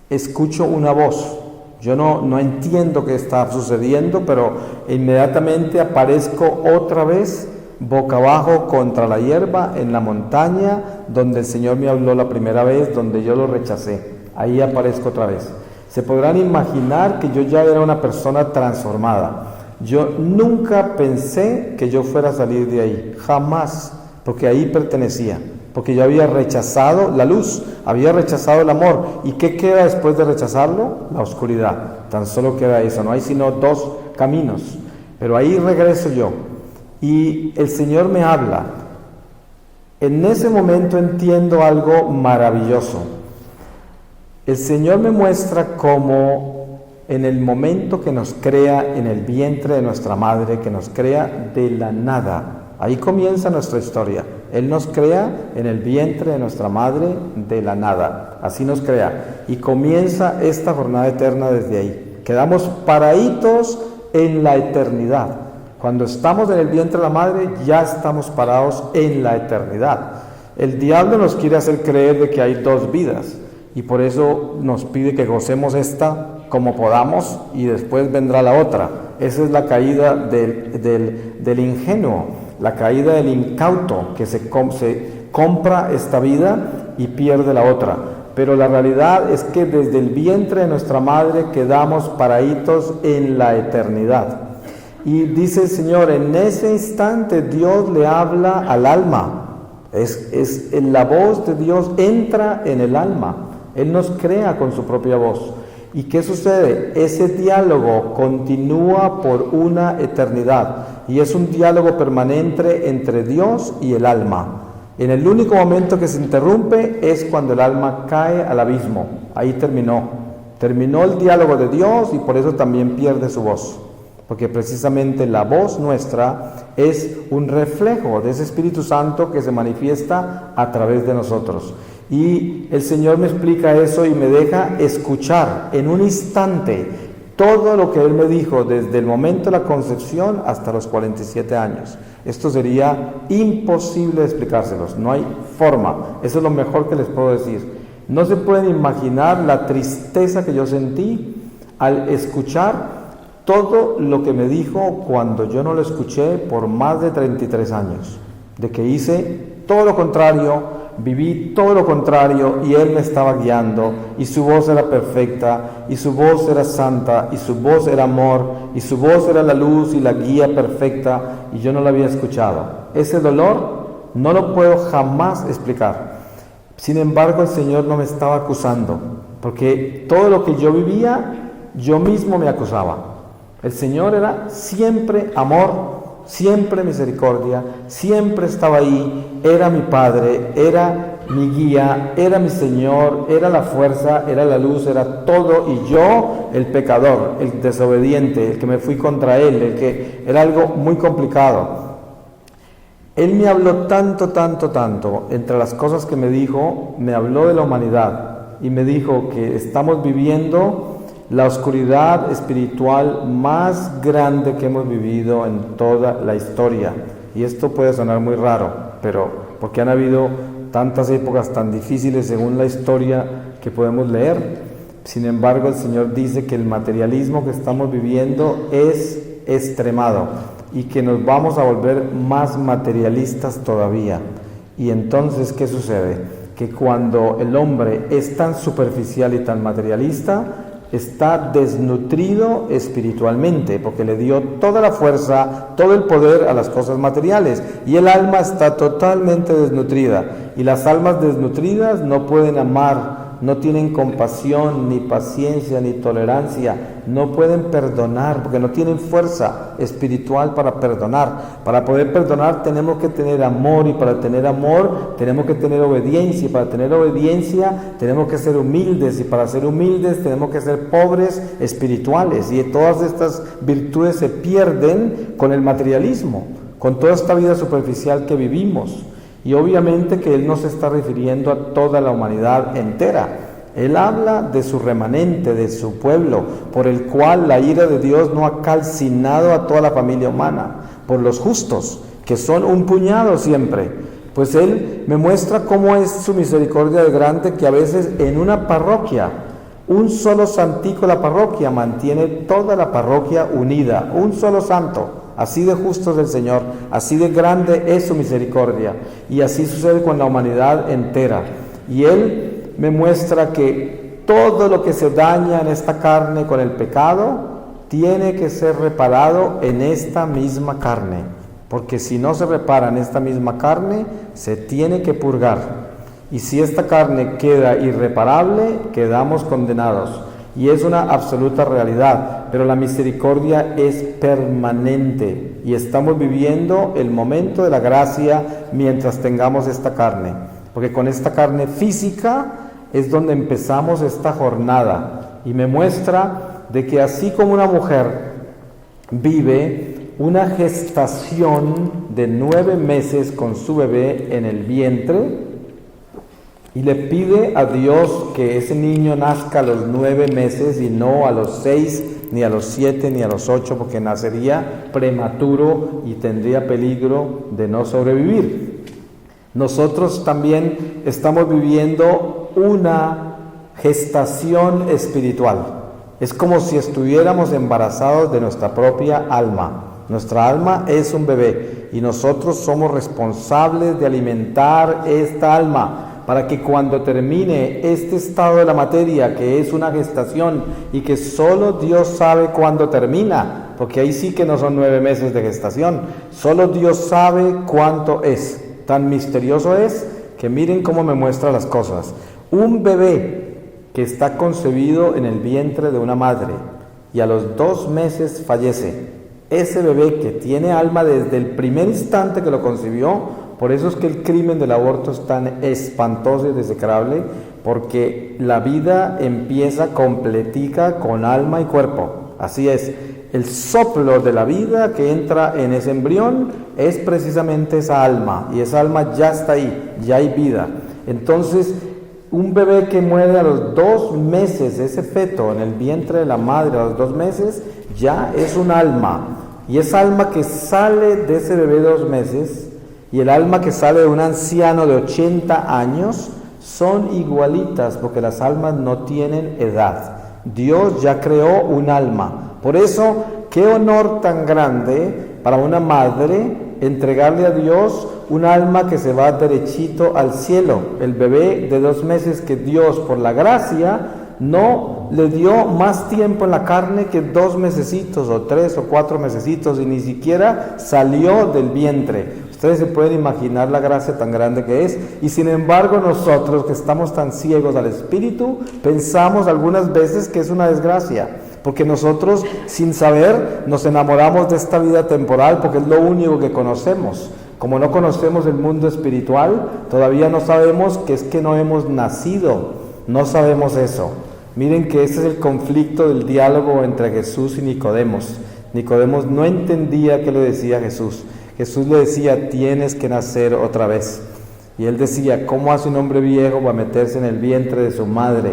escucho una voz. Yo no entiendo qué está sucediendo, pero inmediatamente aparezco otra vez boca abajo contra la hierba en la montaña donde el Señor me habló la primera vez, donde yo lo rechacé. Ahí aparezco otra vez. Se podrán imaginar que yo ya era una persona transformada. Yo nunca pensé que yo fuera a salir de ahí, jamás, porque ahí pertenecía, porque yo había rechazado la luz, había rechazado el amor. ¿Y qué queda después de rechazarlo? La oscuridad. Tan solo queda eso, no hay sino dos caminos. Pero ahí regreso yo y el Señor me habla. En ese momento entiendo algo maravilloso. El Señor me muestra cómo en el momento que nos crea en el vientre de nuestra madre, que nos crea de la nada, ahí comienza nuestra historia. Él nos crea en el vientre de nuestra madre de la nada, así nos crea, y comienza esta jornada eterna desde ahí. Quedamos paraditos en la eternidad. Cuando estamos en el vientre de la madre, ya estamos parados en la eternidad. El diablo nos quiere hacer creer de que hay dos vidas, y por eso nos pide que gocemos esta como podamos y después vendrá la otra. Esa es la caída del ingenuo, la caída del incauto, que se compra esta vida y pierde la otra. Pero la realidad es que desde el vientre de nuestra madre quedamos paraditos en la eternidad. Y dice el Señor, en ese instante Dios le habla al alma. La voz de Dios entra en el alma. Él nos crea con su propia voz. ¿Y qué sucede? Ese diálogo continúa por una eternidad y es un diálogo permanente entre Dios y el alma. En el único momento que se interrumpe es cuando el alma cae al abismo. Ahí terminó el diálogo de Dios y por eso también pierde su voz, porque precisamente la voz nuestra es un reflejo de ese Espíritu Santo que se manifiesta a través de nosotros. Y el Señor me explica eso y me deja escuchar en un instante todo lo que Él me dijo desde el momento de la concepción hasta los 47 años. Esto sería imposible de explicárselos, no hay forma. Eso es lo mejor que les puedo decir. No se pueden imaginar la tristeza que yo sentí al escuchar todo lo que me dijo cuando yo no lo escuché por más de 33 años. De que hice todo lo contrario, viví todo lo contrario y Él me estaba guiando y su voz era perfecta y su voz era santa y su voz era amor y su voz era la luz y la guía perfecta y yo no la había escuchado. Ese dolor no lo puedo jamás explicar. Sin embargo, el Señor no me estaba acusando porque todo lo que yo vivía, yo mismo me acusaba. El Señor era siempre amor, siempre misericordia, siempre estaba ahí, era mi Padre, era mi guía, era mi Señor, era la fuerza, era la luz, era todo, y yo, el pecador, el desobediente, el que me fui contra Él, el que era algo muy complicado. Él me habló tanto, entre las cosas que me dijo, me habló de la humanidad, y me dijo que estamos viviendo la oscuridad espiritual más grande que hemos vivido en toda la historia. Y esto puede sonar muy raro, pero porque han habido tantas épocas tan difíciles según la historia que podemos leer. Sin embargo, el Señor dice que el materialismo que estamos viviendo es extremado y que nos vamos a volver más materialistas todavía. Y entonces, ¿qué sucede? Que cuando el hombre es tan superficial y tan materialista, está desnutrido espiritualmente, porque le dio toda la fuerza, todo el poder a las cosas materiales, y el alma está totalmente desnutrida, y las almas desnutridas no pueden amar, no tienen compasión, ni paciencia, ni tolerancia, no pueden perdonar, porque no tienen fuerza espiritual para perdonar. Para poder perdonar tenemos que tener amor, y para tener amor tenemos que tener obediencia, y para tener obediencia tenemos que ser humildes, y para ser humildes tenemos que ser pobres espirituales, y todas estas virtudes se pierden con el materialismo, con toda esta vida superficial que vivimos. Y obviamente que Él no se está refiriendo a toda la humanidad entera. Él habla de su remanente, de su pueblo, por el cual la ira de Dios no ha calcinado a toda la familia humana, por los justos, que son un puñado siempre. Pues Él me muestra cómo es su misericordia de grande, que a veces en una parroquia, un solo santico de la parroquia mantiene toda la parroquia unida, un solo santo. Así de justo es el Señor, así de grande es su misericordia, y así sucede con la humanidad entera. Y Él me muestra que todo lo que se daña en esta carne con el pecado tiene que ser reparado en esta misma carne, porque si no se repara en esta misma carne, se tiene que purgar. Y si esta carne queda irreparable, quedamos condenados. Y es una absoluta realidad, pero la misericordia es permanente y estamos viviendo el momento de la gracia mientras tengamos esta carne, porque con esta carne física es donde empezamos esta jornada, y me muestra de que así como una mujer vive una gestación de 9 meses con su bebé en el vientre, y le pide a Dios que ese niño nazca a los 9 meses y no a los 6, ni a los 7, ni a los 8, porque nacería prematuro y tendría peligro de no sobrevivir. Nosotros también estamos viviendo una gestación espiritual. Es como si estuviéramos embarazados de nuestra propia alma. Nuestra alma es un bebé y nosotros somos responsables de alimentar esta alma, para que cuando termine este estado de la materia, que es una gestación y que solo Dios sabe cuándo termina, porque ahí sí que no son 9 meses de gestación, solo Dios sabe cuánto es. Tan misterioso es que miren cómo me muestra las cosas. Un bebé que está concebido en el vientre de una madre y a los 2 meses fallece. Ese bebé que tiene alma desde el primer instante que lo concibió. Por eso es que el crimen del aborto es tan espantoso y desecrable, porque la vida empieza completica con alma y cuerpo. Así es, el soplo de la vida que entra en ese embrión es precisamente esa alma, y esa alma ya está ahí, ya hay vida. Entonces, un bebé que muere a los 2 meses, ese feto en el vientre de la madre a los 2 meses, ya es un alma. Y esa alma que sale de ese bebé de 2 meses y el alma que sale de un anciano de 80 años son igualitas, porque las almas no tienen edad. Dios ya creó un alma. Por eso, qué honor tan grande para una madre entregarle a Dios un alma que se va derechito al cielo. El bebé de 2 meses que Dios, por la gracia, no le dio más tiempo en la carne que 2 mesecitos o 3 o 4 mesecitos, y ni siquiera salió del vientre. Ustedes se pueden imaginar la gracia tan grande que es, y sin embargo nosotros que estamos tan ciegos al Espíritu, pensamos algunas veces que es una desgracia, porque nosotros sin saber nos enamoramos de esta vida temporal porque es lo único que conocemos. Como no conocemos el mundo espiritual, todavía no sabemos que es que no hemos nacido, no sabemos eso. Miren que ese es el conflicto del diálogo entre Jesús y Nicodemos. Nicodemos no entendía qué le decía Jesús. Jesús le decía, tienes que nacer otra vez. Y él decía, ¿cómo hace un hombre viejo para meterse en el vientre de su madre?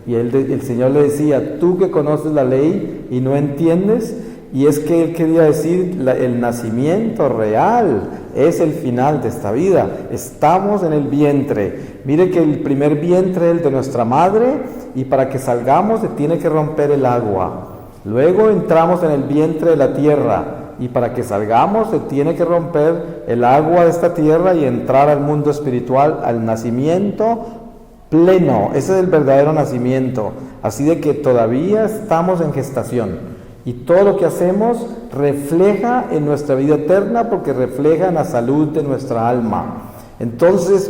Y el Señor le decía, tú que conoces la ley y no entiendes. Y es que él quería decir, el nacimiento real es el final de esta vida. Estamos en el vientre. Mire que el primer vientre es el de nuestra madre, y para que salgamos se tiene que romper el agua. Luego entramos en el vientre de la tierra, y para que salgamos se tiene que romper el agua de esta tierra y entrar al mundo espiritual, al nacimiento pleno. Ese es el verdadero nacimiento. Así de que todavía estamos en gestación. Y todo lo que hacemos refleja en nuestra vida eterna, porque refleja en la salud de nuestra alma. Entonces,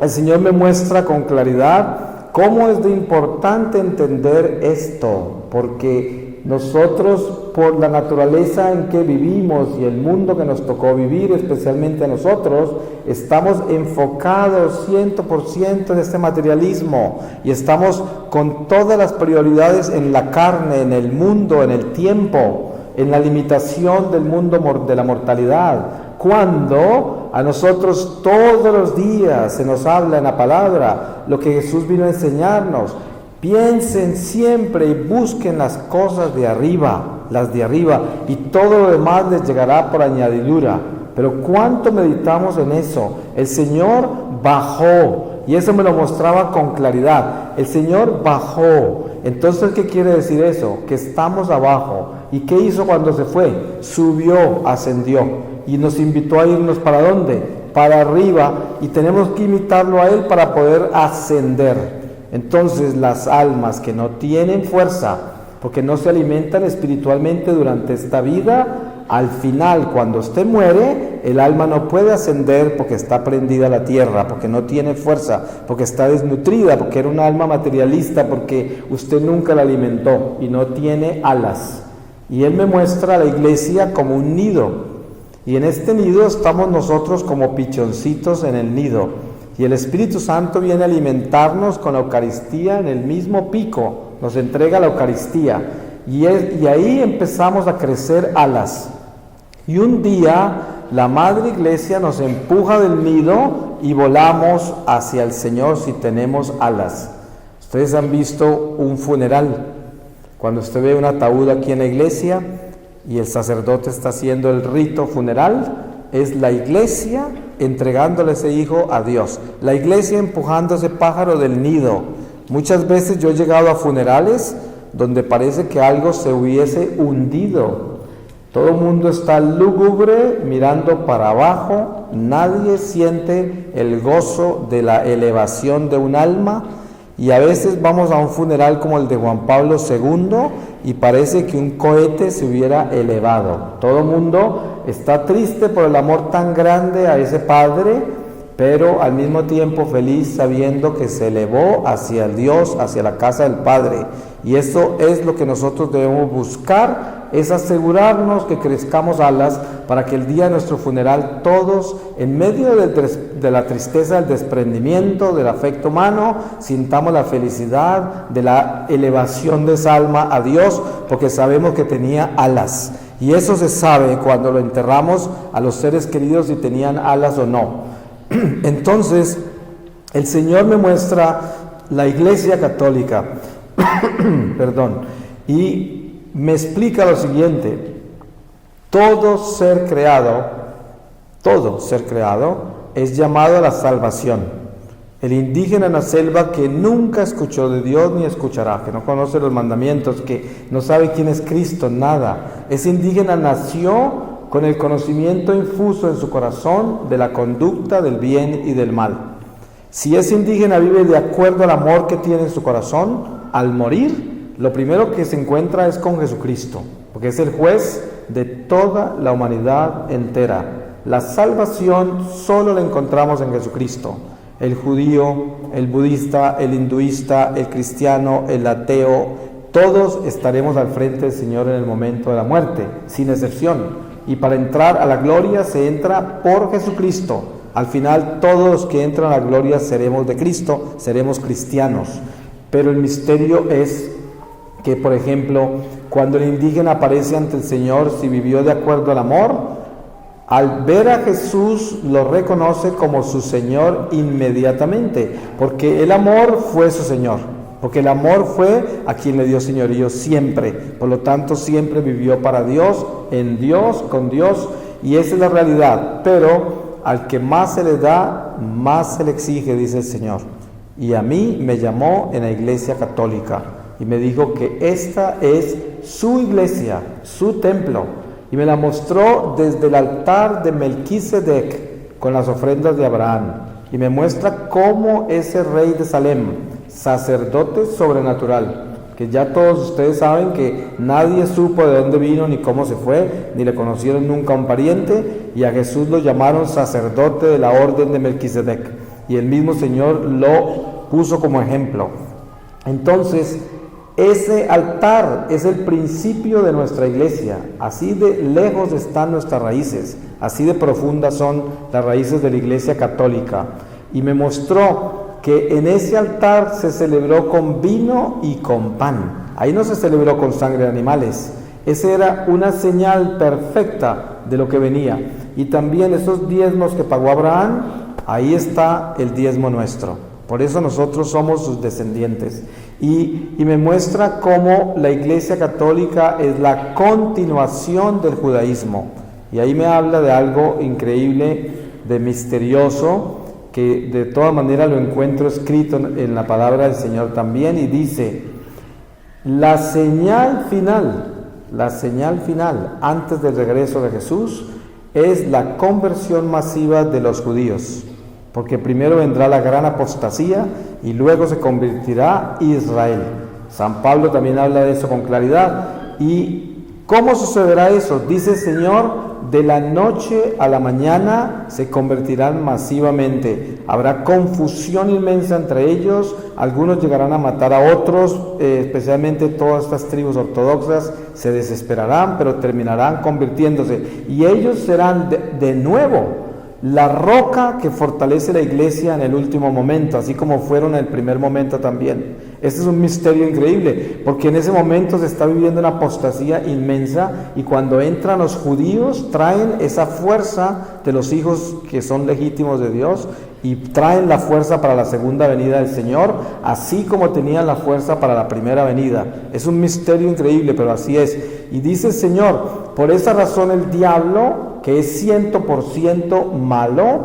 el Señor me muestra con claridad cómo es de importante entender esto, porque nosotros, por la naturaleza en que vivimos y el mundo que nos tocó vivir, especialmente a nosotros, estamos enfocados 100% en este materialismo, y estamos con todas las prioridades en la carne, en el mundo, en el tiempo, en la limitación del mundo de la mortalidad. Cuando a nosotros todos los días se nos habla en la palabra lo que Jesús vino a enseñarnos. Piensen siempre y busquen las cosas de arriba, las de arriba, y todo lo demás les llegará por añadidura. Pero ¿cuánto meditamos en eso? El Señor bajó, y eso me lo mostraba con claridad. El Señor bajó. Entonces, ¿qué quiere decir eso? Que estamos abajo. ¿Y qué hizo cuando se fue? Subió, ascendió, y nos invitó a irnos ¿para dónde? Para arriba, y tenemos que imitarlo a Él para poder ascender. Entonces, las almas que no tienen fuerza, porque no se alimentan espiritualmente durante esta vida, al final, cuando usted muere, el alma no puede ascender porque está prendida a la tierra, porque no tiene fuerza, porque está desnutrida, porque era un alma materialista, porque usted nunca la alimentó y no tiene alas. Y Él me muestra a la iglesia como un nido, y en este nido estamos nosotros como pichoncitos en el nido. Y el Espíritu Santo viene a alimentarnos con la Eucaristía en el mismo pico, nos entrega la Eucaristía, y ahí empezamos a crecer alas. Y un día la Madre Iglesia nos empuja del nido y volamos hacia el Señor si tenemos alas. Ustedes han visto un funeral, cuando usted ve un ataúd aquí en la iglesia y el sacerdote está haciendo el rito funeral, es la iglesia entregándole ese hijo a Dios, la iglesia empujando ese pájaro del nido. Muchas veces yo he llegado a funerales donde parece que algo se hubiese hundido. Todo el mundo está lúgubre, mirando para abajo, nadie siente el gozo de la elevación de un alma. Y a veces vamos a un funeral como el de Juan Pablo II y parece que un cohete se hubiera elevado. Todo el mundo está triste por el amor tan grande a ese padre, pero al mismo tiempo feliz sabiendo que se elevó hacia el Dios, hacia la casa del Padre. Y eso es lo que nosotros debemos buscar, es asegurarnos que crezcamos alas para que el día de nuestro funeral todos, en medio de la tristeza, del desprendimiento, del afecto humano, sintamos la felicidad de la elevación de esa alma a Dios, porque sabemos que tenía alas. Y eso se sabe cuando lo enterramos a los seres queridos, si tenían alas o no. Entonces, el Señor me muestra la Iglesia Católica, perdón, y me explica lo siguiente: todo ser creado es llamado a la salvación. El indígena en la selva que nunca escuchó de Dios ni escuchará, que no conoce los mandamientos, que no sabe quién es Cristo, nada. Ese indígena nació con el conocimiento infuso en su corazón de la conducta del bien y del mal. Si ese indígena vive de acuerdo al amor que tiene en su corazón, al morir, lo primero que se encuentra es con Jesucristo, porque es el juez de toda la humanidad entera. La salvación solo la encontramos en Jesucristo. El judío, el budista, el hinduista, el cristiano, el ateo, todos estaremos al frente del Señor en el momento de la muerte, sin excepción. Y para entrar a la gloria se entra por Jesucristo. Al final todos los que entran a la gloria seremos de Cristo, seremos cristianos. Pero el misterio es que, por ejemplo, cuando el indígena aparece ante el Señor, si vivió de acuerdo al amor, al ver a Jesús lo reconoce como su Señor inmediatamente, porque el amor fue su Señor, porque el amor fue a quien le dio señorío siempre. Por lo tanto, siempre vivió para Dios, en Dios, con Dios, y esa es la realidad. Pero al que más se le da, más se le exige, dice el Señor. Y a mí me llamó en la Iglesia Católica y me dijo que esta es su iglesia, su templo. Y me la mostró desde el altar de Melquisedec con las ofrendas de Abraham. Y me muestra cómo ese rey de Salem, sacerdote sobrenatural, que ya todos ustedes saben que nadie supo de dónde vino ni cómo se fue, ni le conocieron nunca a un pariente, y a Jesús lo llamaron sacerdote de la orden de Melquisedec. Y el mismo Señor lo puso como ejemplo. Entonces, ese altar es el principio de nuestra iglesia. Así de lejos están nuestras raíces, así de profundas son las raíces de la Iglesia Católica. Y me mostró que en ese altar se celebró con vino y con pan. Ahí no se celebró con sangre de animales. Esa era una señal perfecta de lo que venía. Y también esos diezmos que pagó Abraham, ahí está el diezmo nuestro. Por eso nosotros somos sus descendientes. Y me muestra cómo la Iglesia Católica es la continuación del judaísmo. Y ahí me habla de algo increíble, de misterioso, que de todas maneras lo encuentro escrito en la palabra del Señor también, y dice: la señal final antes del regreso de Jesús es la conversión masiva de los judíos. Porque primero vendrá la gran apostasía y luego se convertirá Israel. San Pablo también habla de eso con claridad. ¿Y cómo sucederá eso? Dice el Señor: de la noche a la mañana se convertirán masivamente. Habrá confusión inmensa entre ellos. Algunos llegarán a matar a otros, especialmente todas estas tribus ortodoxas se desesperarán, pero terminarán convirtiéndose. Y ellos serán de nuevo la roca que fortalece la iglesia en el último momento, así como fueron en el primer momento también. Este es un misterio increíble, porque en ese momento se está viviendo una apostasía inmensa, y cuando entran los judíos traen esa fuerza de los hijos que son legítimos de Dios, y traen la fuerza para la segunda venida del Señor, así como tenían la fuerza para la primera venida. Es un misterio increíble, pero así es. Y dice el Señor: por esa razón el diablo, que es 100% malo,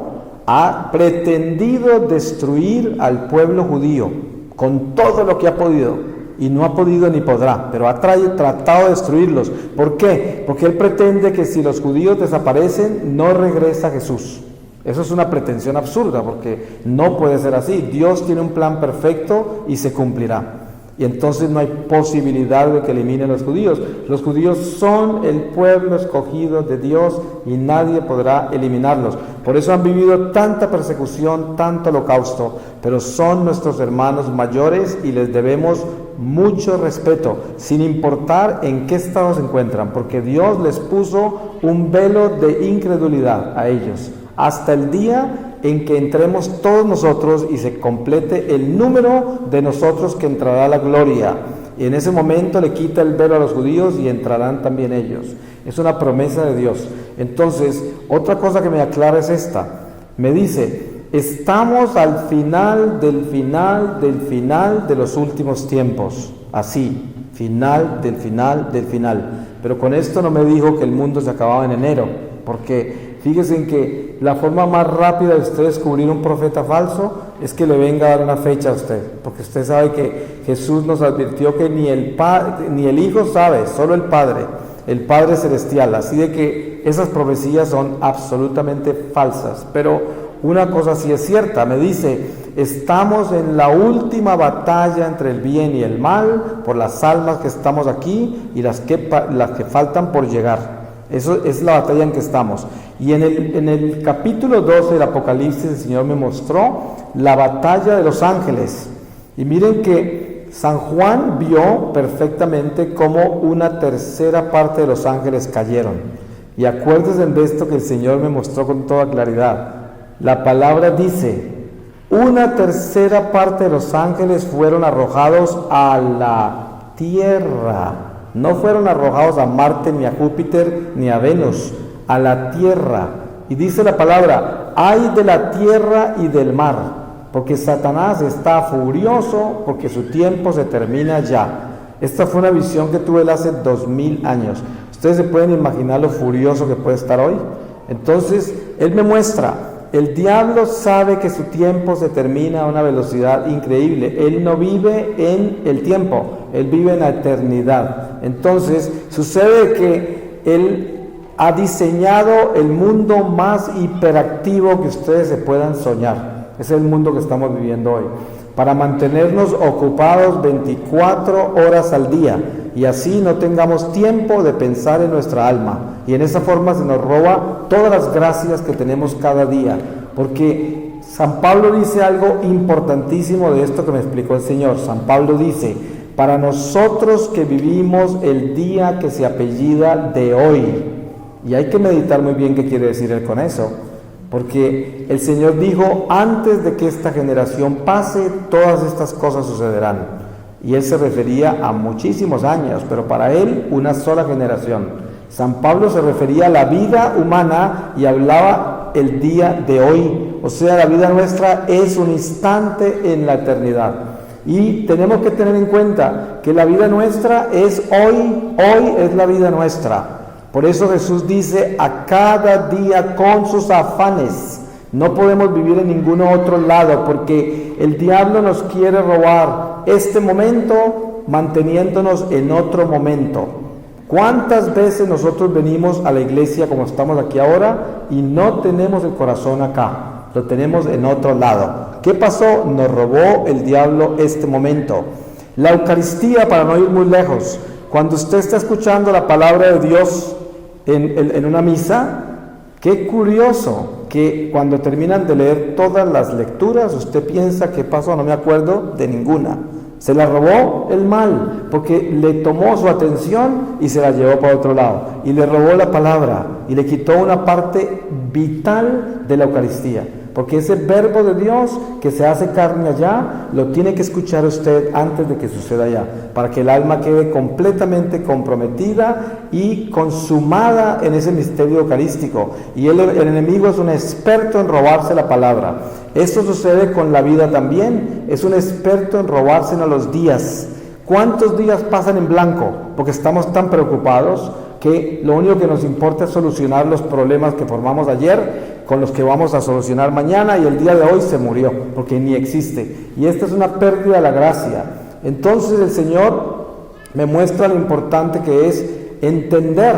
ha pretendido destruir al pueblo judío con todo lo que ha podido, y no ha podido ni podrá, pero ha tratado de destruirlos. ¿Por qué? Porque él pretende que si los judíos desaparecen, no regresa Jesús. Eso es una pretensión absurda, porque no puede ser así. Dios tiene un plan perfecto y se cumplirá. Y entonces no hay posibilidad de que eliminen a los judíos. Los judíos son el pueblo escogido de Dios y nadie podrá eliminarlos. Por eso han vivido tanta persecución, tanto holocausto, pero son nuestros hermanos mayores y les debemos mucho respeto, sin importar en qué estado se encuentran, porque Dios les puso un velo de incredulidad a ellos, hasta el día en que entremos todos nosotros y se complete el número de nosotros que entrará a la gloria. Y en ese momento le quita el velo a los judíos y entrarán también ellos. Es una promesa de Dios. Entonces, otra cosa que me aclara es esta. Me dice estamos al final del final del final de los últimos tiempos. Así, final del final del final. Pero con esto no me dijo que el mundo se acababa en enero, porque fíjense en que la forma más rápida de usted descubrir un profeta falso es que le venga a dar una fecha a usted, porque usted sabe que Jesús nos advirtió que ni el Hijo sabe, solo el Padre Celestial, así de que esas profecías son absolutamente falsas. Pero una cosa sí es cierta, me dice, estamos en la última batalla entre el bien y el mal, por las almas que estamos aquí y las que faltan por llegar. Eso es la batalla en que estamos. Y en el capítulo 12 del Apocalipsis el Señor me mostró la batalla de los ángeles. Y miren que San Juan vio perfectamente cómo una tercera parte de los ángeles cayeron. Y acuérdense de esto que el Señor me mostró con toda claridad. La palabra dice, una tercera parte de los ángeles fueron arrojados a la tierra. No fueron arrojados a Marte, ni a Júpiter, ni a Venus, a la tierra. Y dice la palabra, ay de la tierra y del mar, porque Satanás está furioso, porque su tiempo se termina ya. Esta fue una visión que tuve hace 2000 años. ¿Ustedes se pueden imaginar lo furioso que puede estar hoy? Entonces, Él me muestra, el diablo sabe que su tiempo se termina a una velocidad increíble. Él no vive en el tiempo, Él vive en la eternidad. Entonces, sucede que Él ha diseñado el mundo más hiperactivo que ustedes se puedan soñar. Es el mundo que estamos viviendo hoy, para mantenernos ocupados 24 horas al día y así no tengamos tiempo de pensar en nuestra alma. Y en esa forma se nos roba todas las gracias que tenemos cada día, porque San Pablo dice algo importantísimo de esto que me explicó el Señor. San Pablo dice, para nosotros que vivimos el día que se apellida de hoy. Y hay que meditar muy bien qué quiere decir Él con eso, porque el Señor dijo, antes de que esta generación pase, todas estas cosas sucederán. Y Él se refería a muchísimos años, pero para Él una sola generación. San Pablo se refería a la vida humana y hablaba el día de hoy. O sea, la vida nuestra es un instante en la eternidad. Y tenemos que tener en cuenta que la vida nuestra es hoy es la vida nuestra. Por eso Jesús dice, a cada día con sus afanes. No podemos vivir en ningún otro lado, porque el diablo nos quiere robar este momento manteniéndonos en otro momento. ¿Cuántas veces nosotros venimos a la iglesia como estamos aquí ahora y no tenemos el corazón acá? Lo tenemos en otro lado. ¿Qué pasó? Nos robó el diablo este momento. La Eucaristía, para no ir muy lejos, cuando usted está escuchando la palabra de Dios en una misa, qué curioso que cuando terminan de leer todas las lecturas, usted piensa, ¿qué pasó? No me acuerdo de ninguna. Se la robó el mal, porque le tomó su atención y se la llevó para otro lado. Y le robó la palabra y le quitó una parte vital de la Eucaristía. Porque ese verbo de Dios que se hace carne allá, lo tiene que escuchar usted antes de que suceda allá, para que el alma quede completamente comprometida y consumada en ese misterio eucarístico. Y el enemigo es un experto en robarse la palabra. Esto sucede con la vida también, es un experto en robársenos los días. ¿Cuántos días pasan en blanco? Porque estamos tan preocupados que lo único que nos importa es solucionar los problemas que formamos ayer con los que vamos a solucionar mañana, y el día de hoy se murió porque ni existe, y esta es una pérdida de la gracia. Entonces el Señor me muestra lo importante que es entender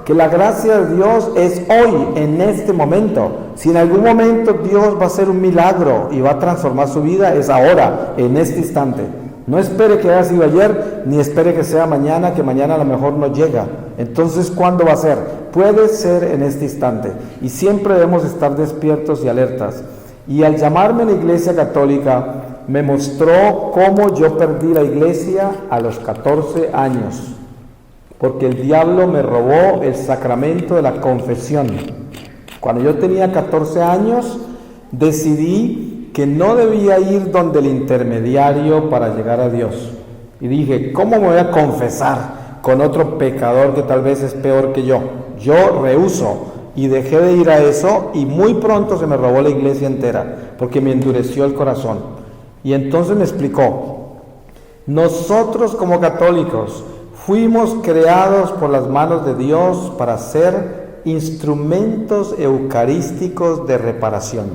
que la gracia de Dios es hoy, en este momento. Si en algún momento Dios va a hacer un milagro y va a transformar su vida, es ahora, en este instante. No espere que haya sido ayer, ni espere que sea mañana, que mañana a lo mejor no llega. Entonces, ¿cuándo va a ser? Puede ser en este instante. Y siempre debemos estar despiertos y alertas. Y al llamarme a la Iglesia Católica, me mostró cómo yo perdí la Iglesia a los 14 años. Porque el diablo me robó el sacramento de la confesión. Cuando yo tenía 14 años, decidí que no debía ir donde el intermediario para llegar a Dios. Y dije, ¿cómo me voy a confesar con otro pecador que tal vez es peor que yo? Yo rehúso. y dejé de ir a eso y muy pronto se me robó la iglesia entera porque me endureció el corazón. Y entonces me explicó, nosotros como católicos fuimos creados por las manos de Dios para ser instrumentos eucarísticos de reparación.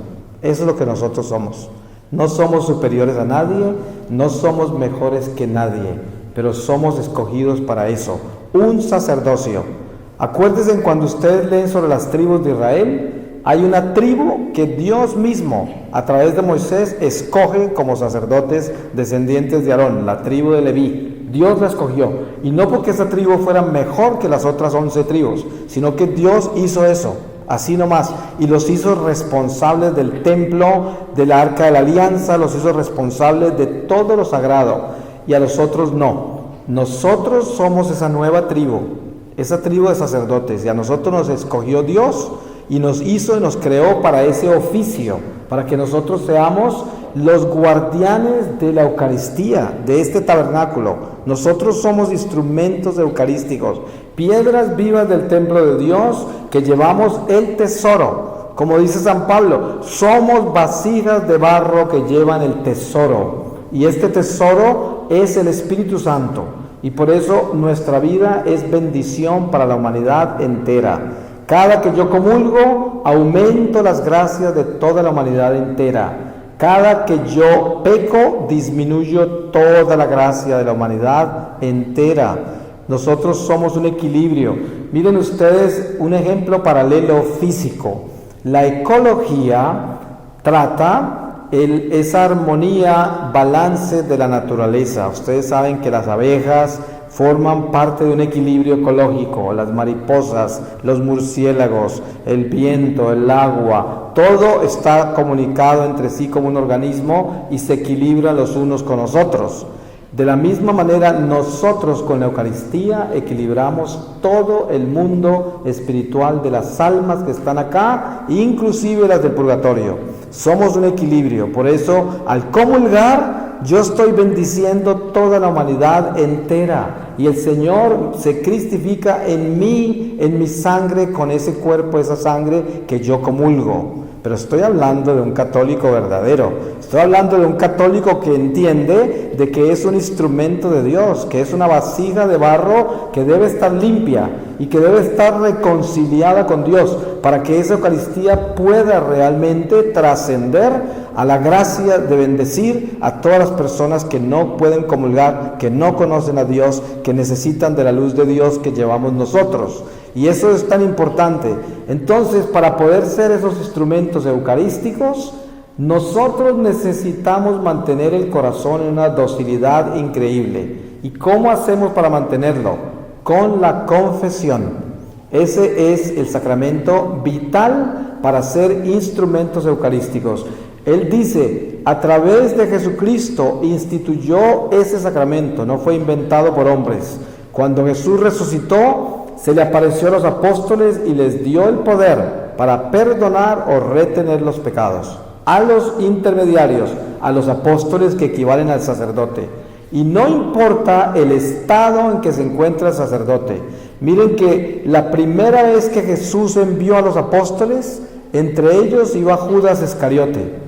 Eso es lo que nosotros somos. No somos superiores a nadie, no somos mejores que nadie, pero somos escogidos para eso, un sacerdocio. Acuérdense cuando ustedes leen sobre las tribus de Israel, hay una tribu que Dios mismo, a través de Moisés, escoge como sacerdotes descendientes de Aarón, la tribu de Leví. Dios la escogió, y no porque esa tribu fuera mejor que las otras 11 tribus, sino que Dios hizo eso, así nomás, y los hizo responsables del templo, del arca de la alianza, los hizo responsables de todo lo sagrado, y a los otros no. Nosotros somos esa nueva tribu, esa tribu de sacerdotes, y a nosotros nos escogió Dios y nos hizo y nos creó para ese oficio, para que nosotros seamos los guardianes de la Eucaristía, de este tabernáculo. Nosotros somos instrumentos eucarísticos, piedras vivas del templo de Dios que llevamos el tesoro. Como dice San Pablo, somos vasijas de barro que llevan el tesoro, y este tesoro es el Espíritu Santo. Y por eso nuestra vida es bendición para la humanidad entera. Cada que yo comulgo, aumento las gracias de toda la humanidad entera. Cada que yo peco, disminuyo toda la gracia de la humanidad entera. Nosotros somos un equilibrio. Miren ustedes un ejemplo paralelo físico. La ecología trata esa armonía, balance de la naturaleza. Ustedes saben que las abejas forman parte de un equilibrio ecológico, las mariposas, los murciélagos, el viento, el agua, todo está comunicado entre sí como un organismo y se equilibran los unos con los otros. De la misma manera, nosotros con la Eucaristía equilibramos todo el mundo espiritual de las almas que están acá, inclusive las del purgatorio. Somos un equilibrio, por eso al comulgar yo estoy bendiciendo toda la humanidad entera y el Señor se cristifica en mí, en mi sangre, con ese cuerpo, esa sangre que yo comulgo. Pero estoy hablando de un católico verdadero, estoy hablando de un católico que entiende de que es un instrumento de Dios, que es una vasija de barro que debe estar limpia y que debe estar reconciliada con Dios para que esa Eucaristía pueda realmente trascender a la gracia de bendecir a todas las personas que no pueden comulgar, que no conocen a Dios, que necesitan de la luz de Dios que llevamos nosotros. Y eso es tan importante. Entonces, para poder ser esos instrumentos eucarísticos, nosotros necesitamos mantener el corazón en una docilidad increíble. ¿Y cómo hacemos para mantenerlo? Con la confesión. Ese es el sacramento vital para ser instrumentos eucarísticos. Él dice, a través de Jesucristo instituyó ese sacramento, no fue inventado por hombres. Cuando Jesús resucitó, se le apareció a los apóstoles y les dio el poder para perdonar o retener los pecados. A los intermediarios, a los apóstoles que equivalen al sacerdote. Y no importa el estado en que se encuentra el sacerdote. Miren que la primera vez que Jesús envió a los apóstoles, entre ellos iba Judas Iscariote.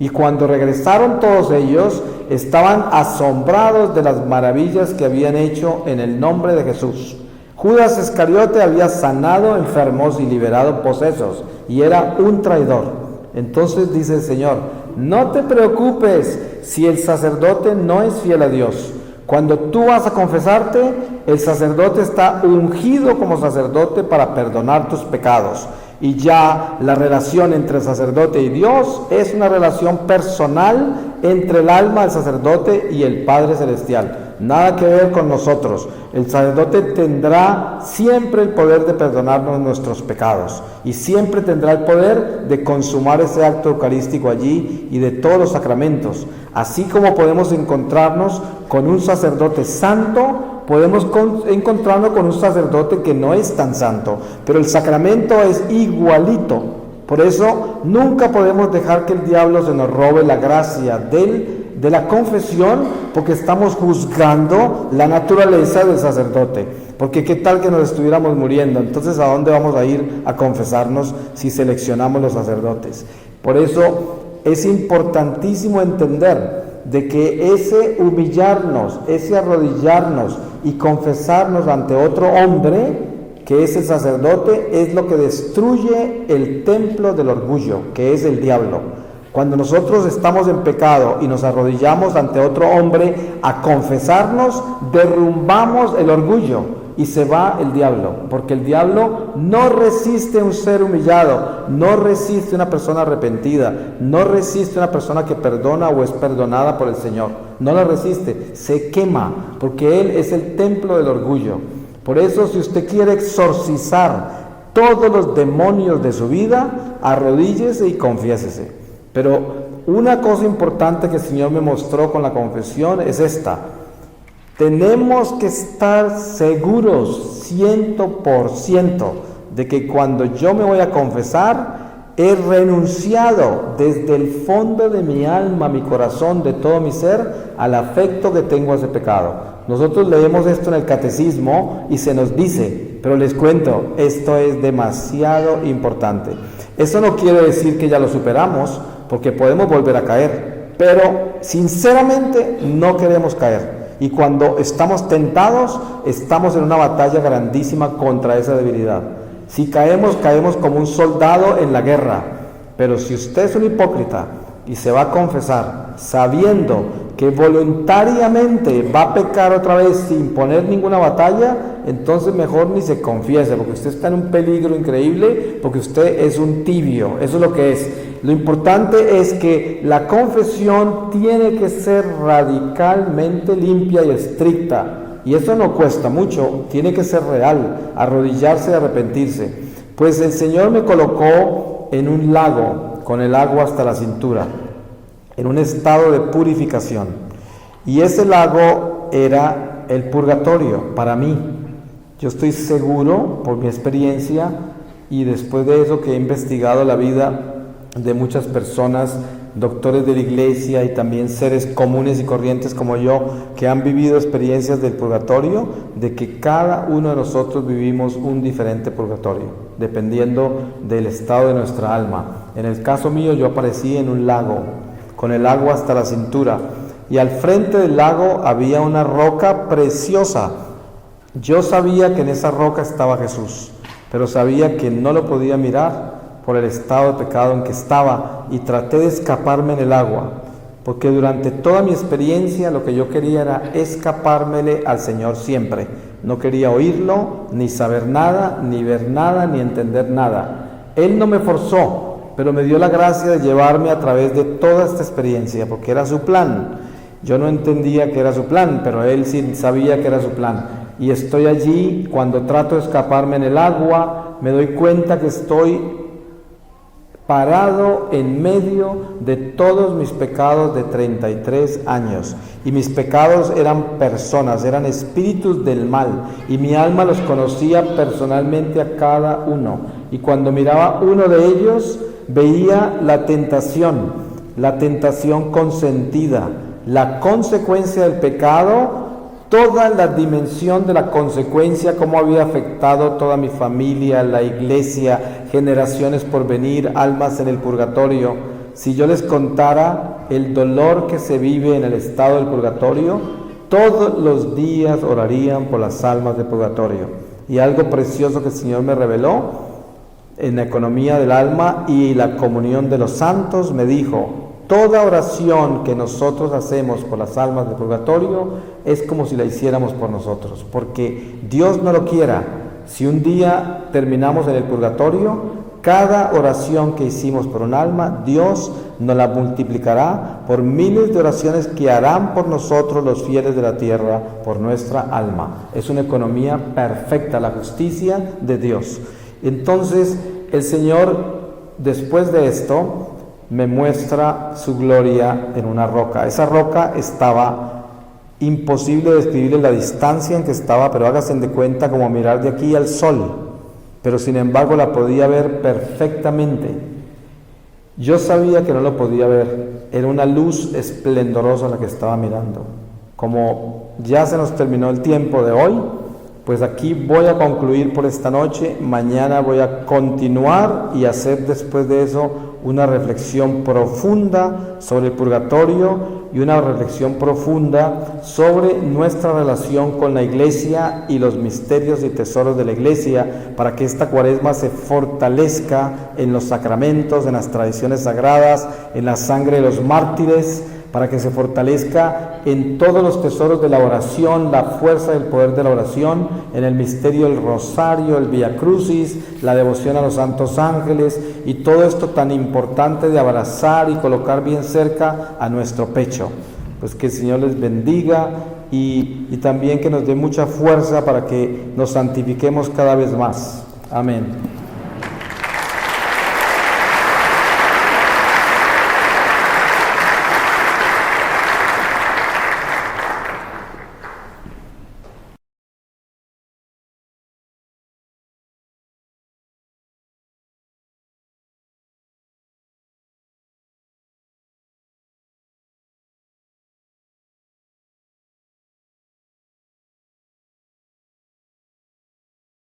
Y cuando regresaron todos ellos, estaban asombrados de las maravillas que habían hecho en el nombre de Jesús. Judas Iscariote había sanado enfermos y liberado posesos, y era un traidor. Entonces dice el Señor, no te preocupes si el sacerdote no es fiel a Dios. Cuando tú vas a confesarte, el sacerdote está ungido como sacerdote para perdonar tus pecados. Y ya la relación entre el sacerdote y Dios es una relación personal entre el alma del sacerdote y el Padre Celestial. Nada que ver con nosotros. El sacerdote tendrá siempre el poder de perdonarnos nuestros pecados y siempre tendrá el poder de consumar ese acto eucarístico allí y de todos los sacramentos. Así como podemos encontrarnos con un sacerdote santo, podemos encontrarnos con un sacerdote que no es tan santo, pero el sacramento es igualito. Por eso nunca podemos dejar que el diablo se nos robe la gracia de la confesión, porque estamos juzgando la naturaleza del sacerdote. porque qué tal que nos estuviéramos muriendo. Entonces, ¿a dónde vamos a ir a confesarnos si seleccionamos los sacerdotes? Por eso es importantísimo entender de que ese humillarnos, ese arrodillarnos y confesarnos ante otro hombre, que es el sacerdote, es lo que destruye el templo del orgullo, que es el diablo. Cuando nosotros estamos en pecado y nos arrodillamos ante otro hombre a confesarnos, derrumbamos el orgullo y se va el diablo, porque el diablo no resiste un ser humillado, no resiste una persona arrepentida, no resiste una persona que perdona o es perdonada por el Señor, no la resiste, se quema, porque él es el templo del orgullo. Por eso, si usted quiere exorcizar todos los demonios de su vida, arrodíllese y confiésese. Pero una cosa importante que el Señor me mostró con la confesión es esta: tenemos que estar seguros 100% de que cuando yo me voy a confesar, he renunciado desde el fondo de mi alma, mi corazón, de todo mi ser, al afecto que tengo a ese pecado. Nosotros leemos esto en el catecismo y se nos dice, pero les cuento, esto es demasiado importante. Eso no quiere decir que ya lo superamos, porque podemos volver a caer, pero sinceramente no queremos caer. Y cuando estamos tentados, estamos en una batalla grandísima contra esa debilidad. Si caemos, caemos como un soldado en la guerra. Pero si usted es un hipócrita y se va a confesar sabiendo que voluntariamente va a pecar otra vez sin poner ninguna batalla, entonces mejor ni se confiese, porque usted está en un peligro increíble, porque usted es un tibio. Eso es lo que es. Lo importante es que la confesión tiene que ser radicalmente limpia y estricta. Y eso no cuesta mucho, tiene que ser real, arrodillarse y arrepentirse. Pues el Señor me colocó en un lago con el agua hasta la cintura, en un estado de purificación. Y ese lago era el purgatorio para mí. Yo estoy seguro, por mi experiencia, y después de eso que he investigado la vida de muchas personas, doctores de la iglesia y también seres comunes y corrientes como yo, que han vivido experiencias del purgatorio, de que cada uno de nosotros vivimos un diferente purgatorio, dependiendo del estado de nuestra alma. En el caso mío, yo aparecí en un lago, con el agua hasta la cintura, y al frente del lago había una roca preciosa. Yo sabía que en esa roca estaba Jesús, pero sabía que no lo podía mirar por el estado de pecado en que estaba, y traté de escaparme en el agua, porque durante toda mi experiencia lo que yo quería era escapármele al Señor siempre. No quería oírlo, ni saber nada, ni ver nada, ni entender nada. Él no me forzó, pero me dio la gracia de llevarme a través de toda esta experiencia, porque era su plan. Yo no entendía que era su plan, pero Él sí sabía que era su plan. Y estoy allí, cuando trato de escaparme en el agua, me doy cuenta que estoy parado en medio de todos mis pecados de 33 años. Y mis pecados eran personas, eran espíritus del mal, y mi alma los conocía personalmente a cada uno. Y cuando miraba uno de ellos, veía la tentación consentida, la consecuencia del pecado, toda la dimensión de la consecuencia, cómo había afectado toda mi familia, la iglesia, generaciones por venir, almas en el purgatorio. Si yo les contara el dolor que se vive en el estado del purgatorio, todos los días orarían por las almas del purgatorio. Y algo precioso que el Señor me reveló en la economía del alma y la comunión de los santos, me dijo: toda oración que nosotros hacemos por las almas del purgatorio es como si la hiciéramos por nosotros, porque Dios no lo quiera. Si un día terminamos en el purgatorio, cada oración que hicimos por un alma, Dios nos la multiplicará por miles de oraciones que harán por nosotros los fieles de la tierra, por nuestra alma. Es una economía perfecta, la justicia de Dios. Entonces, el Señor, después de esto, me muestra su gloria en una roca. Esa roca estaba imposible describir en la distancia en que estaba, pero háganse de cuenta como mirar de aquí al sol, pero sin embargo la podía ver perfectamente. Yo sabía que no lo podía ver, era una luz esplendorosa la que estaba mirando. Como ya se nos terminó el tiempo de hoy, Pues aquí voy a concluir por esta noche. Mañana voy a continuar y hacer después de eso una reflexión profunda sobre el purgatorio y una reflexión profunda sobre nuestra relación con la Iglesia y los misterios y tesoros de la Iglesia, para que esta Cuaresma se fortalezca en los sacramentos, en las tradiciones sagradas, en la sangre de los mártires, para que se fortalezca en todos los tesoros de la oración, la fuerza del poder de la oración, en el misterio del rosario, el Via Crucis, la devoción a los santos ángeles y todo esto tan importante de abrazar y colocar bien cerca a nuestro pecho. Pues que el Señor les bendiga y también que nos dé mucha fuerza para que nos santifiquemos cada vez más. Amén.